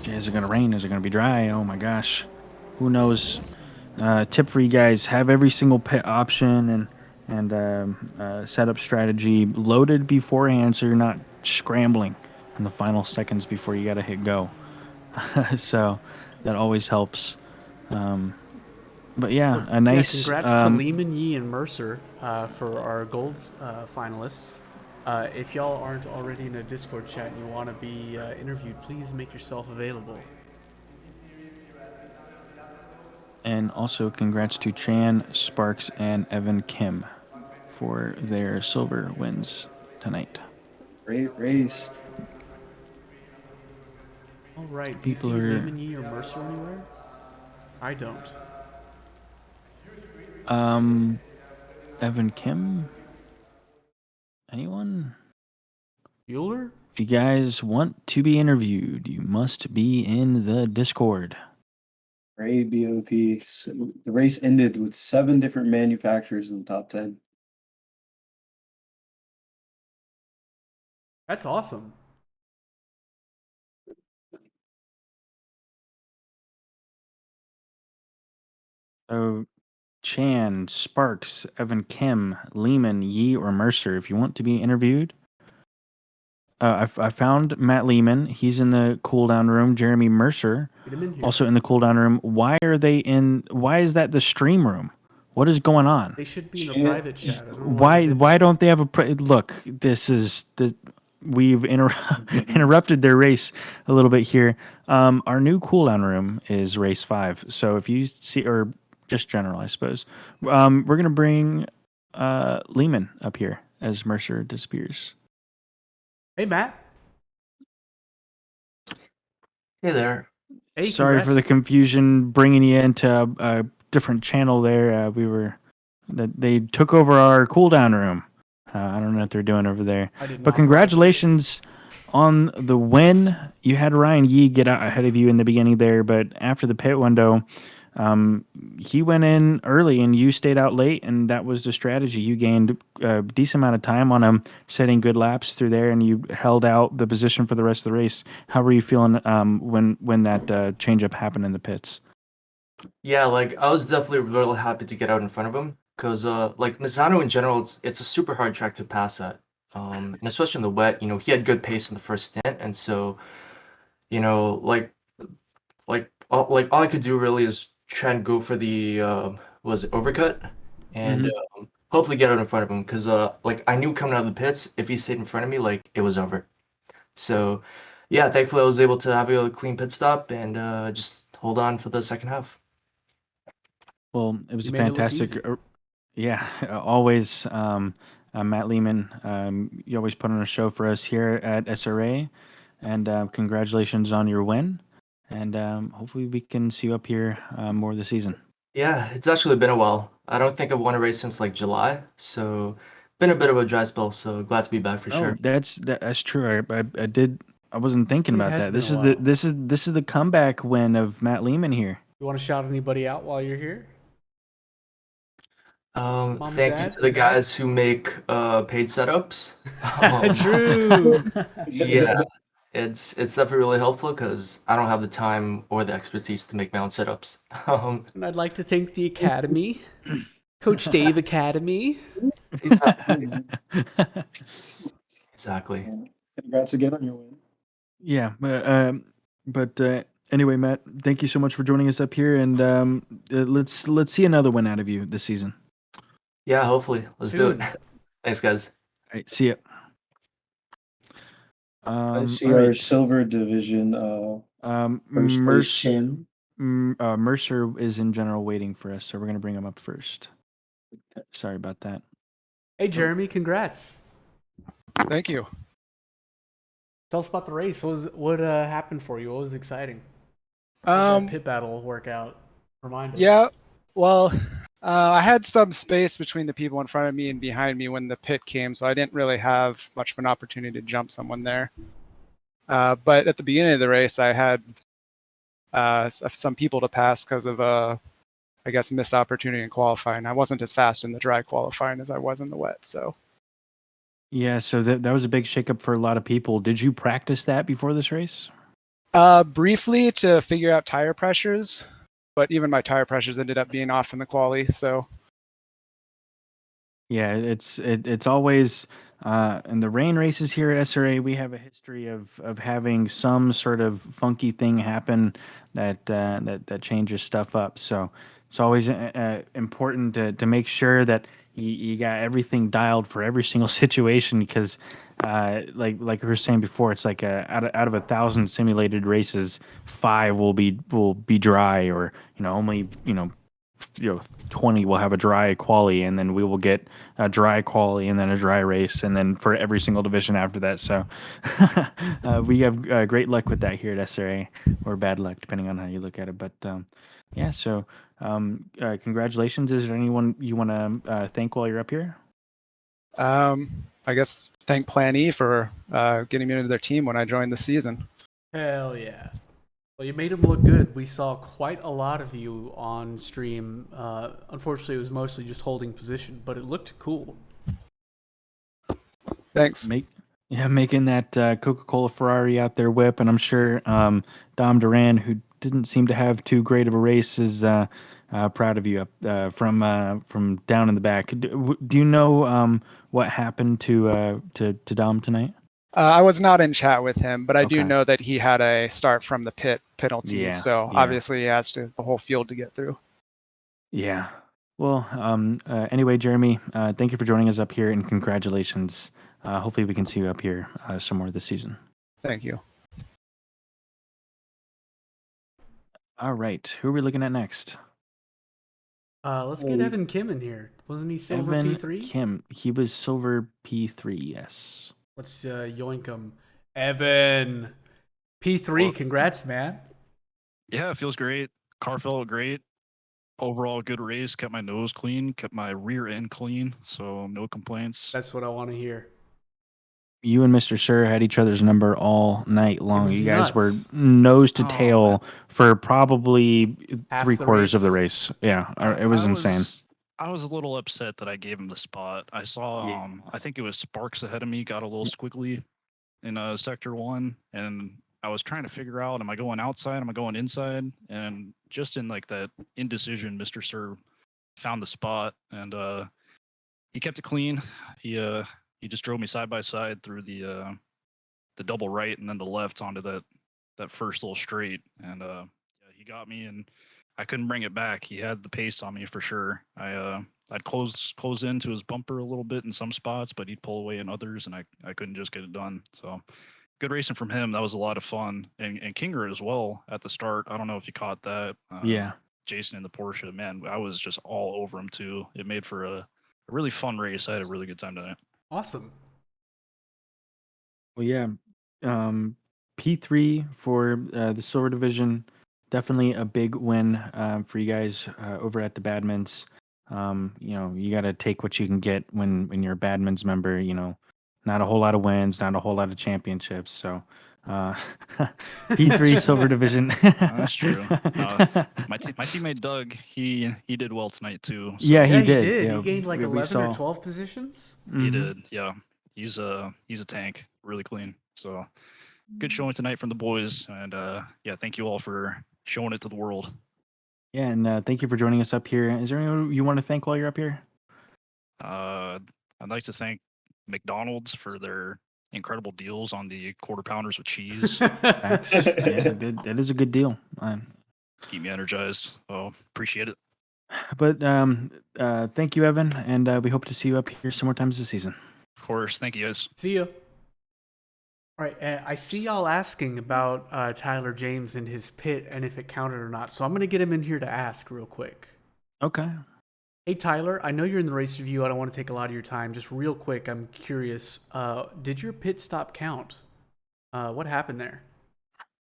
Is it gonna rain? Is it gonna be dry? Oh my gosh, who knows? Tip for you guys: have every single pit option and setup strategy loaded beforehand, so you're not scrambling in the final seconds before you gotta hit go. So that always helps. But yeah, a nice. Yeah, congrats to Lehman, Yee, and Mercer for our gold finalists. If y'all aren't already in a Discord chat and you want to be interviewed, please make yourself available. And also congrats to Chan, Sparks, and Evan Kim for their silver wins tonight. Great race. All right. People do you see are- Lehman, Yee, or Mercer anywhere? I don't. Evan Kim? Anyone? Bueller? If you guys want to be interviewed, you must be in the Discord. Great BOP. So the race ended with 7 different manufacturers in the top 10. That's awesome. So, Chan, Sparks, Evan Kim, Lehman, Yee, or Mercer. If you want to be interviewed, I found Matt Lehman. He's in the cooldown room. Jeremy Mercer, Get him in here. also in the cooldown room. Why are they in? Why is that the stream room? What is going on? They should be in a Chan- private chat. I don't know why? they Why didn't. don't they have a look? This is the we've interrupted their race a little bit here. Our new cooldown room is race 5. So if you see, or just general, I suppose, we're gonna bring Lehman up here as Mercer disappears. Hey, Matt. Hey there. Hey, Sorry for the congrats. confusion, bringing you into a different channel there. They took over our cooldown room. I don't know what they're doing over there. I didn't But authorize congratulations on the win. You had Ryan Yee get out ahead of you in the beginning there, but after the pit window, he went in early and you stayed out late, and that was the strategy. You gained a decent amount of time on him, setting good laps through there, and you held out the position for the rest of the race. How were you feeling when that change-up happened in the pits? Yeah, like I was definitely really happy to get out in front of him because like Misano in general, it's a super hard track to pass at. And especially in the wet, he had good pace in the first stint, and so, you know, all I could do really is try and go for the was it overcut and hopefully get out in front of him because like I knew coming out of the pits, if he stayed in front of me, like it was over. So yeah, thankfully I was able to have a clean pit stop and just hold on for the second half. Well, it was You a made it look fantastic. easy. Yeah, always. Matt Lehman, you always put on a show for us here at SRA, and congratulations on your win. And hopefully we can see you up here more this season. Yeah, it's actually been a while. I don't think I've won a race since like July, so been a bit of a dry spell. So glad to be back for Oh, sure. that's true. I did. I wasn't thinking It about has that. been This a is the while. this is the comeback win of Matt Lehman here. You want to shout anybody out while you're here? Mom and Thank you Dad? to the guys who make paid setups. True. Yeah, it's definitely really helpful because I don't have the time or the expertise to make my own setups. And I'd like to thank the Academy, Coach Dave Academy. Exactly. Exactly. Congrats again on your win. Yeah, but anyway, Matt, thank you so much for joining us up here, and let's see another win out of you this season. Yeah, hopefully. Let's do it. Soon. Thanks, guys. All right, see ya. I see all our right. silver division first place Chan. Mercer is in general waiting for us, so we're gonna bring him up first. Sorry about that. Hey, Jeremy, congrats. Thank you. Tell us about the race. What happened for you? What was exciting? How did that pit battle work out? Remind us. Yeah, well, I had some space between the people in front of me and behind me when the pit came, so I didn't really have much of an opportunity to jump someone there. But at the beginning of the race, I had some people to pass because of I guess, missed opportunity in qualifying. I wasn't as fast in the dry qualifying as I was in the wet, so. Yeah, so that was a big shakeup for a lot of people. Did you practice that before this race? Briefly to figure out tire pressures, but even my tire pressures ended up being off in the quali, so. Yeah, it's always in the rain races here at SRA. We have a history of having some sort of funky thing happen that changes stuff up. So it's always important to make sure that you got everything dialed for every single situation because like we were saying before, it's like out of 1,000 simulated races, 5 will be dry, or only 20 will have a dry quali, and then we will get a dry quali and then a dry race, and then for every single division after that. So we have great luck with that here at SRA, or bad luck depending on how you look at it. But yeah, so Congratulations. Is there anyone you want to thank while you're up here? I guess thank Plan E for getting me into their team when I joined the season. Hell yeah. Well, you made him look good. We saw quite a lot of you on stream. Unfortunately, it was mostly just holding position, but it looked cool. Thanks. Making that Coca-Cola Ferrari out there whip, and I'm sure Dom Duran, who didn't seem to have too great of a race, is proud of you from down in the back. Do you know what happened to Dom tonight? I was not in chat with him, but I do Okay. know that he had a start from the pit penalty, Yeah, so yeah. obviously he has the whole field to get through. Yeah. Well, anyway, Jeremy, thank you for joining us up here, and congratulations. Hopefully we can see you up here some more this season. Thank you. All right. Who are we looking at next? Let's get Evan Kim in here. Wasn't he silver Evan P3? Kim. He was silver P3, yes. Let's yoink him. Evan P3, Well- congrats, man. Yeah, it feels great. Car felt great. Overall, good race. Kept my nose clean. Kept my rear end clean. So no complaints. That's what I want to hear. You and Mr. Sir had each other's number all night long. was You guys were nuts. nose to Oh, tail for probably Half 3/4 the of the race. race. Yeah, it was insane. I was a little upset that I gave him the spot. I saw, Yeah. I think it was Sparks ahead of me, got a little squiggly in sector 1, and I was trying to figure out, am I going outside? Am I going inside? And just in like that indecision, Mr. Sir found the spot, and he kept it clean. He just drove me side by side through the double right and then the left onto that first little straight, and yeah, he got me, and I couldn't bring it back. He had the pace on me for sure. I'd close into his bumper a little bit in some spots, but he'd pull away in others, and I couldn't just get it done. So good racing from him. That was a lot of fun, and Kinger as well at the start. I don't know if you caught that. Yeah. Jason in the Porsche, man, I was just all over him too. It made for a really fun race. I had a really good time tonight. Awesome. Well, yeah. P3 for the silver division. Definitely a big win for you guys over at the Badmans. You got to take what you can get when you're a Badmans member. Not a whole lot of wins, not a whole lot of championships. So, P3 silver division. That's true. My teammate Doug, he did well tonight too. So Yeah, He he did. did. Yeah, He gained like we 11 or saw. 12 positions. he Mhm. did. Yeah, he's a tank, really clean. So good showing tonight from the boys, and yeah, thank you all for showing it to the world. Yeah, and thank you for joining us up here. Is there anyone you want to thank while you're up here? I'd like to thank McDonald's for their incredible deals on the quarter pounders with cheese. Thanks. Yeah, that is a good deal. Keep me energized. Oh, appreciate it. But thank you, Evan, and we hope to see you up here some more times this season. Of course. Thank you guys. See ya. All right, I see y'all asking about Tyler James and his pit and if it counted or not. So I'm going to get him in here to ask real quick. Okay. Hey, Tyler, I know you're in the race review. I don't want to take a lot of your time. Just real quick, I'm curious. Did your pit stop count? What happened there?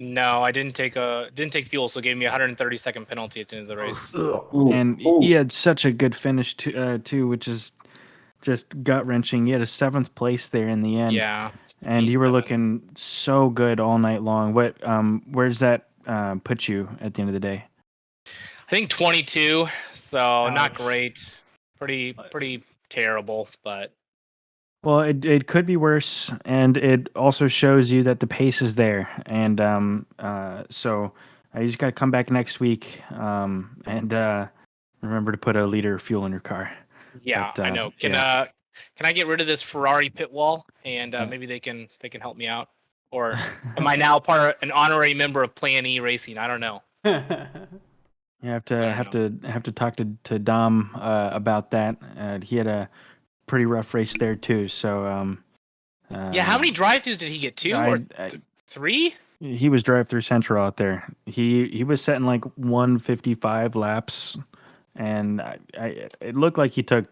No, I didn't take fuel, so it gave me a 130-second penalty at the end of the race. And he had such a good finish too, which is just gut wrenching. He had a 7th place there in the end. Yeah. And you were P7. looking so good all night long. Where's that put you at the end of the day? I think 22, so not Ouch. great. Pretty terrible, but Well, it could be worse, and it also shows you that the pace is there. And so you just got to come back next week and remember to put a liter of fuel in your car. yeah, But, I know. yeah. Can I get rid of this Ferrari pit wall and Yeah. maybe they can help me out? Or am I now an honorary member of Plan E Racing? I don't know. You have to talk to Dom about that. He had a pretty rough race there too. So Yeah, how many drive-throughs did he get? 2 or 3? He was drive-through central out there. He was setting like 155 laps, and it looked like he took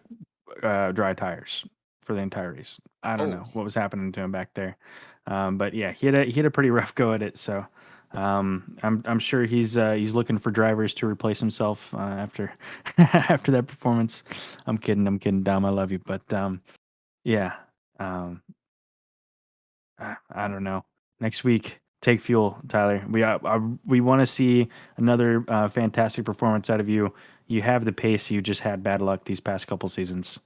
dry tires for the entire race. I don't know what was happening to him back there, but yeah, he had a pretty rough go at it. So I'm sure he's looking for drivers to replace himself after after that performance. I'm kidding, Dom. I love you, but yeah. Um, I don't know. Next week, take fuel, Tyler. We want to see another fantastic performance out of you. You have the pace. You just had bad luck these past couple seasons.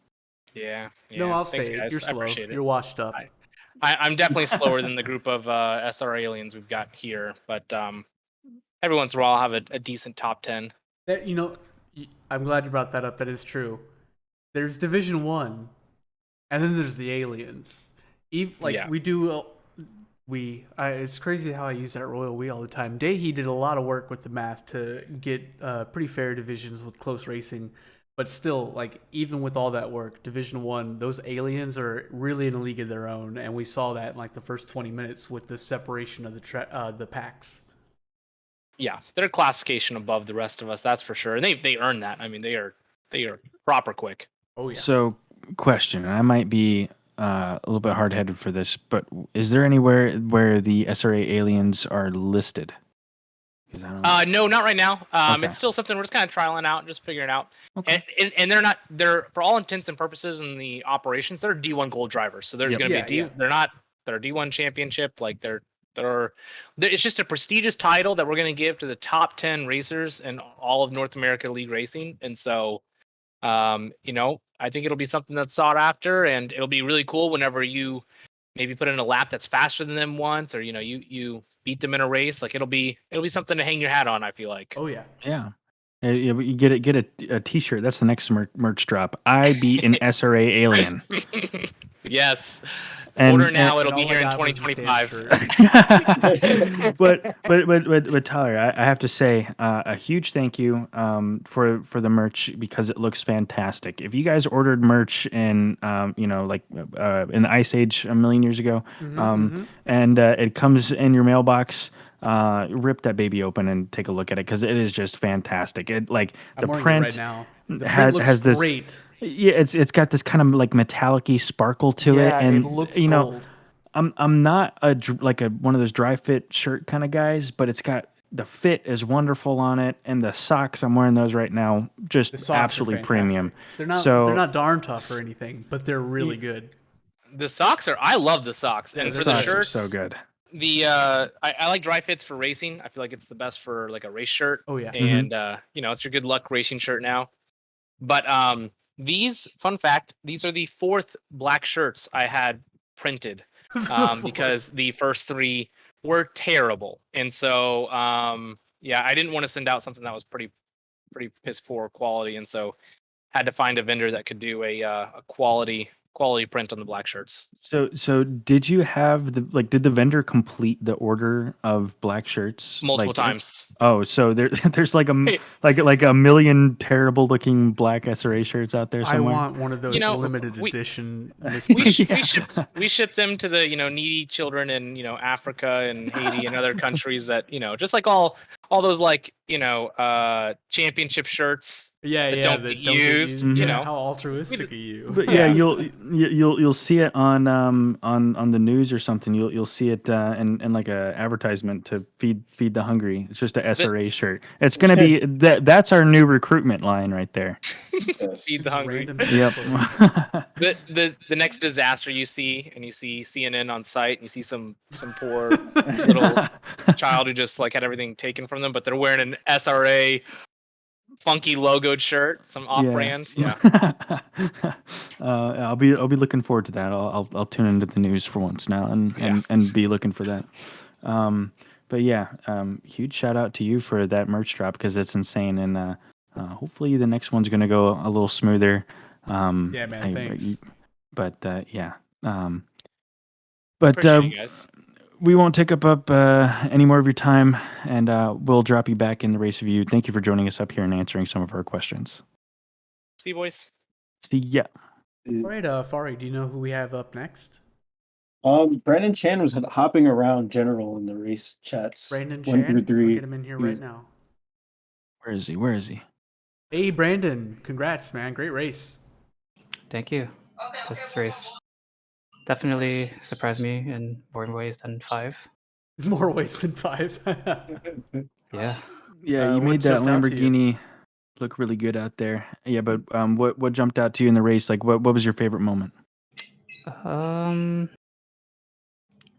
Yeah. No, Yeah. I'll Thanks, say it. guys. You're I slow. appreciate it. You're washed up. I'm definitely slower than the group of SRA aliens we've got here, but every once in a while I'll have a decent top 10. That I'm glad you brought that up. That is true. There's Division 1, and then there's the aliens. Yeah. We do. It's crazy how I use that royal we all the time. He did a lot of work with the math to get pretty fair divisions with close racing, but still, like, even with all that work, Division 1, those aliens are really in a league of their own, and we saw that in like the first 20 minutes with the separation of the packs. Yeah, they're a classification above the rest of us, that's for sure. And they earn that. I mean, they are proper quick. Oh yeah. So, question, and I might be a little bit hard headed for this, but is there anywhere where the SRA aliens are listed? 'Cause I don't. No, not right now. Okay. It's still something we're just kind of trialing out, just figuring out. Okay. And they're for all intents and purposes in the operations, they're D1 gold drivers. So there's Yep. going to be they're D1 championship. Like it's just a prestigious title that we're going to give to the top 10 racers in all of North America League Racing. And so, I think it'll be something that's sought after, and it'll be really cool whenever you maybe put in a lap that's faster than them once, or you beat them in a race. Like it'll be something to hang your hat on, I feel like. Oh yeah. Yeah. You get a T-shirt. That's the next merch drop. I beat an SRA alien. Yes. And- Order now. and It'll be all I here in got was a 2025. but Tyler, I have to say a huge thank you for the merch, because it looks fantastic. If you guys ordered merch in in the Ice Age a million years ago, and it comes in your mailbox, rip that baby open and take a look at it, because it is just fantastic. It I'm the wearing print it right now. The print looks has this great. Yeah, it's got this kind of like metallic-y sparkle to it, and it looks you know, gold. I'm not one of those dry fit shirt kind of guys, but it's got the fit is wonderful on it, and the socks, I'm wearing those right now, The just socks are absolutely fantastic. premium. They're not So- they're not darn tough or anything, but they're really good. The socks I love the socks, and Yeah, for the the Socks are shirts, so good. I like dry fits for racing. I feel like it's the best for like a race shirt. Oh yeah. And it's your good luck racing shirt now. But these, fun fact, these are the 4th black shirts I had printed, because the first 3 were terrible. And so I didn't want to send out something that was pretty piss poor quality, and so had to find a vendor that could do a quality print on the black shirts. So did you have did the vendor complete the order of black shirts Multiple times. Oh, so there's like Hey. a million terrible looking black SRA shirts out there I somewhere. want one of those limited we- edition We, misplaced. we ship them to the needy children in Africa and Haiti and other countries that just like all those championship shirts that don't get used. Yeah, how altruistic of you. But yeah, you'll see it on the news or something. You'll see it in like a advertisement to feed the hungry. It's just a SRA shirt. It's gonna be that's our new recruitment line right there. Feed the hungry. Random Yep. The next disaster you see, and you see CNN on site, and you see some poor little child who just like had everything taken from them, but they're wearing an SRA funky logoed shirt, some off-brand. Yeah. I'll be looking forward to that. I'll tune into the news for once now and be looking for that. But yeah, huge shout out to you for that merch drop, because it's insane, and hopefully the next one's gonna go a little smoother. Yeah, man, thanks. But Appreciate you guys. we won't take up any more of your time, and we'll drop you back in the race review. Thank you for joining us up here and answering some of our questions. See you, boys. See ya. All right, Fari, do you know who we have up next? Brandon Chan was hopping around general in the race chats. Brandon 1 Chan? through 3. I'll get him in here right now. Where is he? Hey, Brandon, congrats, man. Great race. Thank you. This race definitely surprised me in more ways than 5. More ways than 5. Yeah. Yeah, you What made that jumped out to you? Lamborghini look really good out there. Yeah, but what jumped out to you in the race? Like, what was your favorite moment?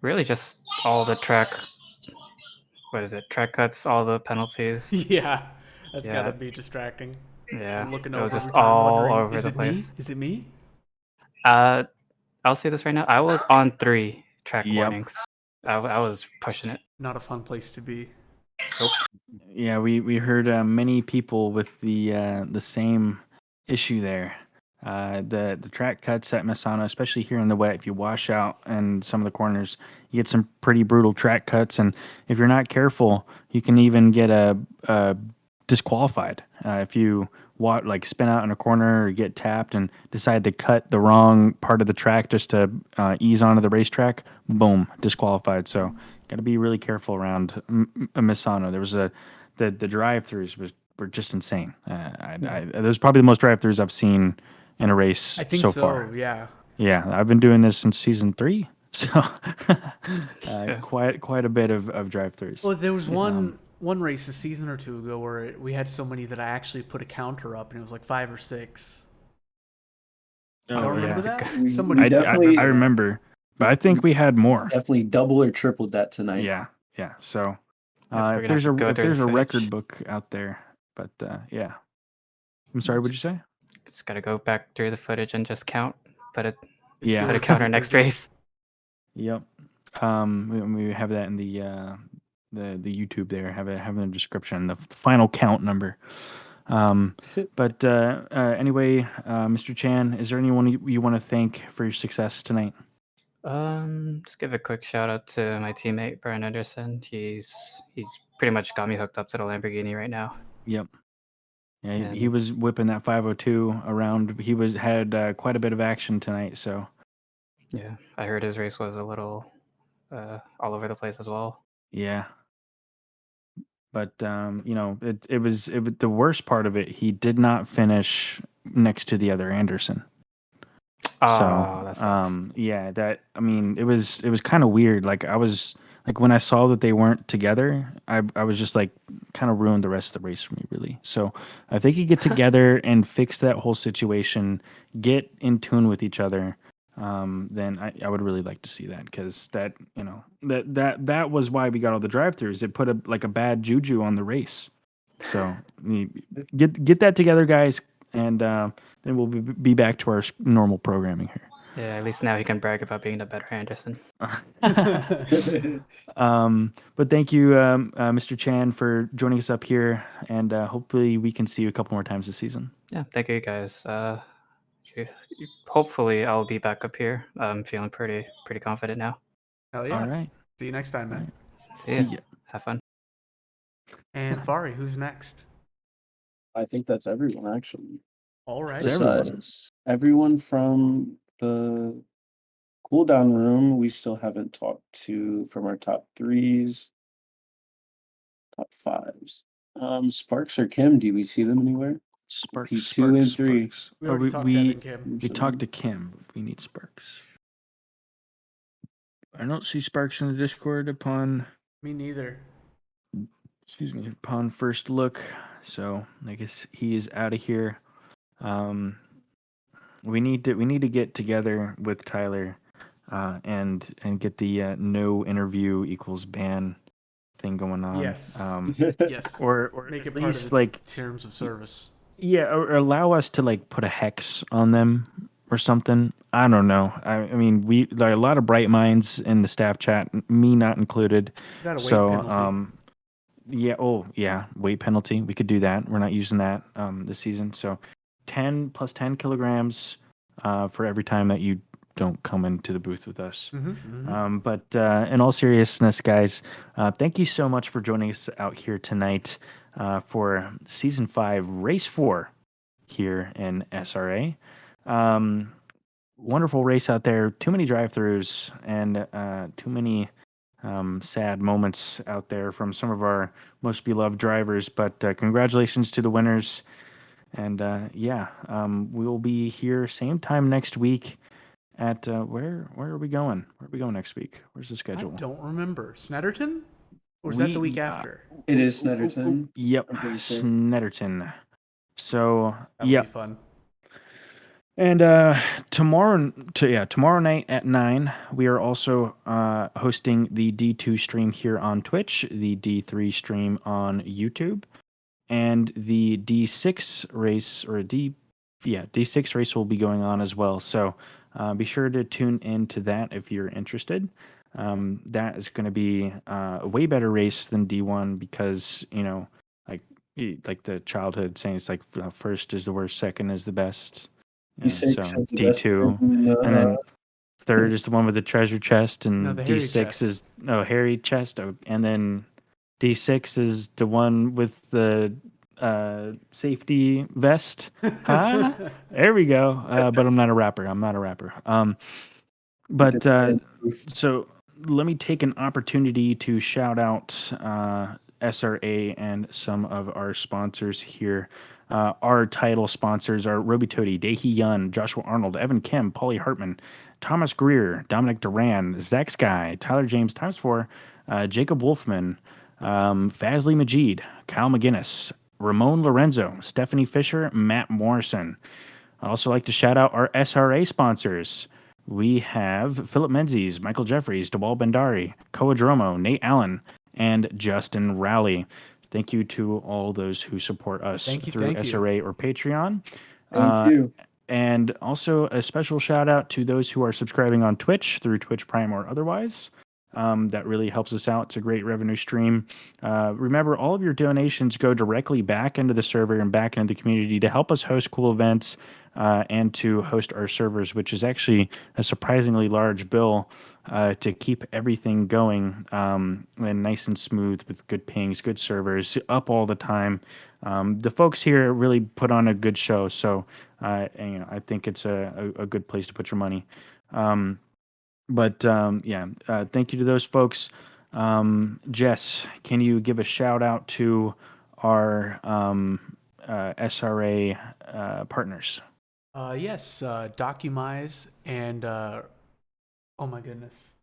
Really just all the track. What is it? Track cuts, all the penalties. Yeah, that's Yeah. gotta be distracting. Yeah. I'm looking It was over just every time, all wondering, over is the it me? place. Is it me? I'll say this right now. I was on 3 track Yep. warnings. I was pushing it. Not a fun place to be. Yeah, we heard many people with the same issue there. The track cuts at Misano, especially here in the wet, if you wash out in some of the corners, you get some pretty brutal track cuts, and if you're not careful, you can even get a disqualified if you like spin out in a corner or get tapped and decide to cut the wrong part of the track just to ease onto the racetrack. Boom, disqualified. So got to be really careful around Misano. There was the drive-throughs were just insane. There's probably the most drive-throughs I've seen in a race I think so so. far. Yeah. Yeah, I've been doing this since season 3, so Yeah. quite a bit of drive-throughs. Well, there was one race a season or two ago where we had so many that I actually put a counter up, and it was like 5 or 6. Oh, I don't remember yeah. that. We Somebody definitely- I remember, but I think we had more. Definitely double or tripled that tonight. Yeah. So Yep, we're if gonna have to go if through there's the a footage. record book out there, but yeah. I'm sorry. What'd you say? Just gotta go back through the footage and just count. Put a Yeah. put a counter next race. Yep. We have that in the YouTube there. Have it in the description. The final count number. But anyway, Mr. Chan, is there anyone you want to thank for your success tonight? Just give a quick shout out to my teammate Brian Anderson. He's pretty much got me hooked up to the Lamborghini right now. Yep. Yeah, he And- was whipping that 502 around. He had quite a bit of action tonight. So Yeah, I heard his race was a little all over the place as well. yeah. But it was the worst part of it. He did not finish next to the other Anderson. Oh, that sucks. Yeah, it was kind of weird. Like I was like when I saw that they weren't together, I was just like kind of ruined the rest of the race for me, really. So if they could get together and fix that whole situation, get in tune with each other, then I would really like to see that, because that that was why we got all the drive-throughs. It put a bad juju on the race. So get that together, guys, and then we'll be back to our normal programming here. Yeah, at least now he can brag about being a better Anderson. But thank you, Mr. Chan, for joining us up here, and hopefully we can see you a couple more times this season. Yeah, thank you guys. Hopefully I'll be back up here. I'm feeling pretty confident now. Hell yeah. All right. See you next time, man. See ya. Have fun. And Fari, who's next? I think that's everyone, actually. All right. Is everyone? Besides everyone from the cooldown room, we still haven't talked to from our top 3s, top 5s. Sparks or Kim, do we see them anywhere? Sparks, P2 and 3. Sparks. We already talked to Evan Kim. We talked to Kim. But we need Sparks. I don't see Sparks in the Discord upon Me neither. upon first look. So I guess he is out of here. We need to get together with Tyler, and get the no interview equals ban thing going on. Yes. Yes. Or Make at it part of least the terms of service. yeah, or allow us to put a hex on them or something. I don't know. I mean, there are a lot of bright minds in the staff chat, me not included. Got a weight So, penalty. yeah. Oh, yeah. Weight penalty. We could do that. We're not using that this season. So, 10 plus 10 kilograms for every time that you don't come into the booth with us. But in all seriousness, guys, thank you so much for joining us out here tonight for season 5, race 4 here in SRA. Wonderful race out there. Too many drive-throughs and too many sad moments out there from some of our most beloved drivers. But congratulations to the winners. And we'll be here same time next week at where are we going? Where are we going next week? Where's the I schedule? don't remember. Snetterton? Or is that the week after? It is Snetterton. Yep, I'm pretty sure. Snetterton. So That'll yeah, be fun. and tomorrow night at 9, we are also hosting the D2 stream here on Twitch, the D3 stream on YouTube, and the D6 race D6 race will be going on as well. So be sure to tune into that if you're interested. That is going to be a way better race than D1 because like the childhood saying, it's like first is the worst, second is the best. D6 So has the best D2, version, and then third is the one with the treasure chest, No, and the hairy D6 chest. is hairy chest, and then D6 is the one with the safety vest. Huh? There we go. But I'm not a rapper. But so let me take an opportunity to shout out SRA and some of our sponsors here. Our title sponsors are Roby Toady, Daehee Yun, Joshua Arnold, Evan Kim, Paulie Hartman, Thomas Greer, Dominic Duran, Zach Sky, Tyler James ×4, Jacob Wolfman, Fazli Majid, Kyle McGinnis, Ramon Lorenzo, Stephanie Fisher, Matt Morrison. I'd also like to shout out our SRA sponsors. We have Philip Menzies, Michael Jeffries, Dewal Bendari, Koa Dromo, Nate Allen, and Justin Rowley. Thank you to all those who support us through SRA or Patreon. Thank you. And also a special shout out to those who are subscribing on Twitch through Twitch Prime or otherwise. That really helps us out. It's a great revenue stream. Remember, all of your donations go directly back into the server and back into the community to help us host cool events and to host our servers, which is actually a surprisingly large bill to keep everything going and nice and smooth with good pings, good servers, up all the time. The folks here really put on a good show, so I think it's a good place to put your money. Thank you to those folks. Jess, can you give a shout out to our SRA partners? Yes, Documise and oh my goodness.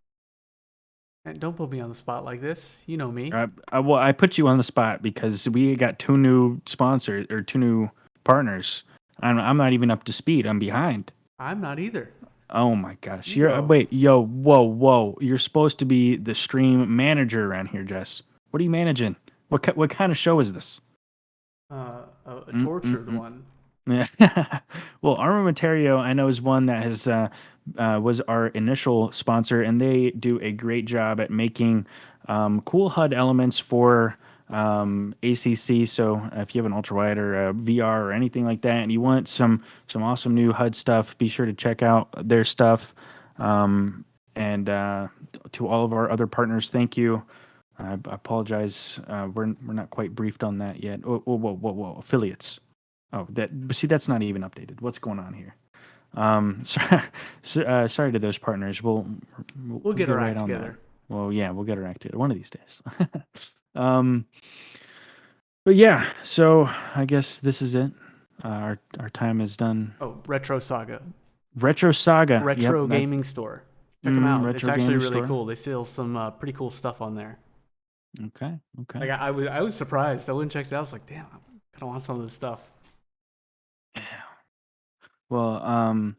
And don't put me on the spot like this. You know me. I put you on the spot because we got 2 new sponsors or 2 new partners. I'm not even up to speed. I'm behind. I'm not either. Oh my gosh! You go. Whoa! You're supposed to be the stream manager around here, Jess. What are you managing? What kind of show is this? A tortured one. Yeah. Well, Armamentario, I know, is one that has was our initial sponsor, and they do a great job at making cool HUD elements for ACC. So if you have an ultrawide or a VR or anything like that, and you want some awesome new HUD stuff, be sure to check out their stuff. And to all of our other partners, thank you. I apologize. We're not quite briefed on that yet. Whoa! Affiliates. Oh, that's not even updated. What's going on here? Sorry to those partners. We'll get our right act on together. That. Well, yeah, we'll get our act together one of these days. But yeah, so I guess this is it. Our time is done. Oh, Retro Saga. Retro Saga. Retro gaming store. Check them out. It's actually really store. cool. They sell some pretty cool stuff on there. Okay. Like I was surprised. I went and checked it out. I was like, damn, I kind of want some of this stuff. Yeah. Well,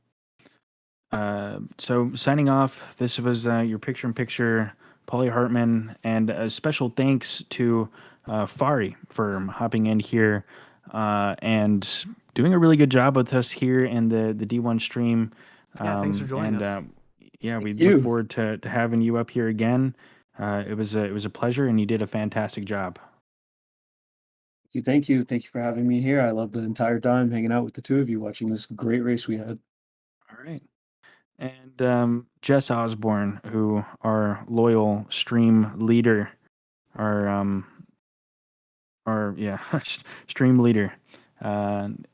so signing off, this was your picture-in-picture, Paulie Hartman, and a special thanks to Fari for hopping in here and doing a really good job with us here in the D1 stream. Yeah, thanks for joining us. We look forward to having you up here again. It was a pleasure, and you did a fantastic job. Thank you for having me here. I loved the entire time hanging out with the 2 of you, watching this great race we had. All right. And Jess Osborne, who our loyal stream leader, our stream leader, in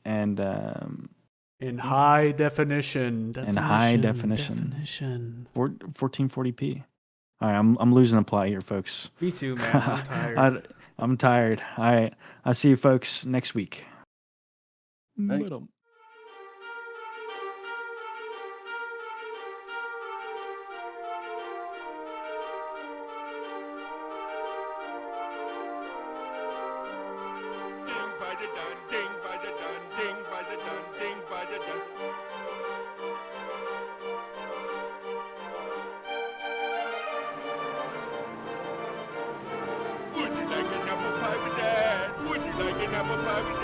high definition. In high definition. 1440p. All right, I'm losing the plot here, folks. Me too, man. I'm tired. I'm tired. All right, I'll see you folks next week. Thanks. have a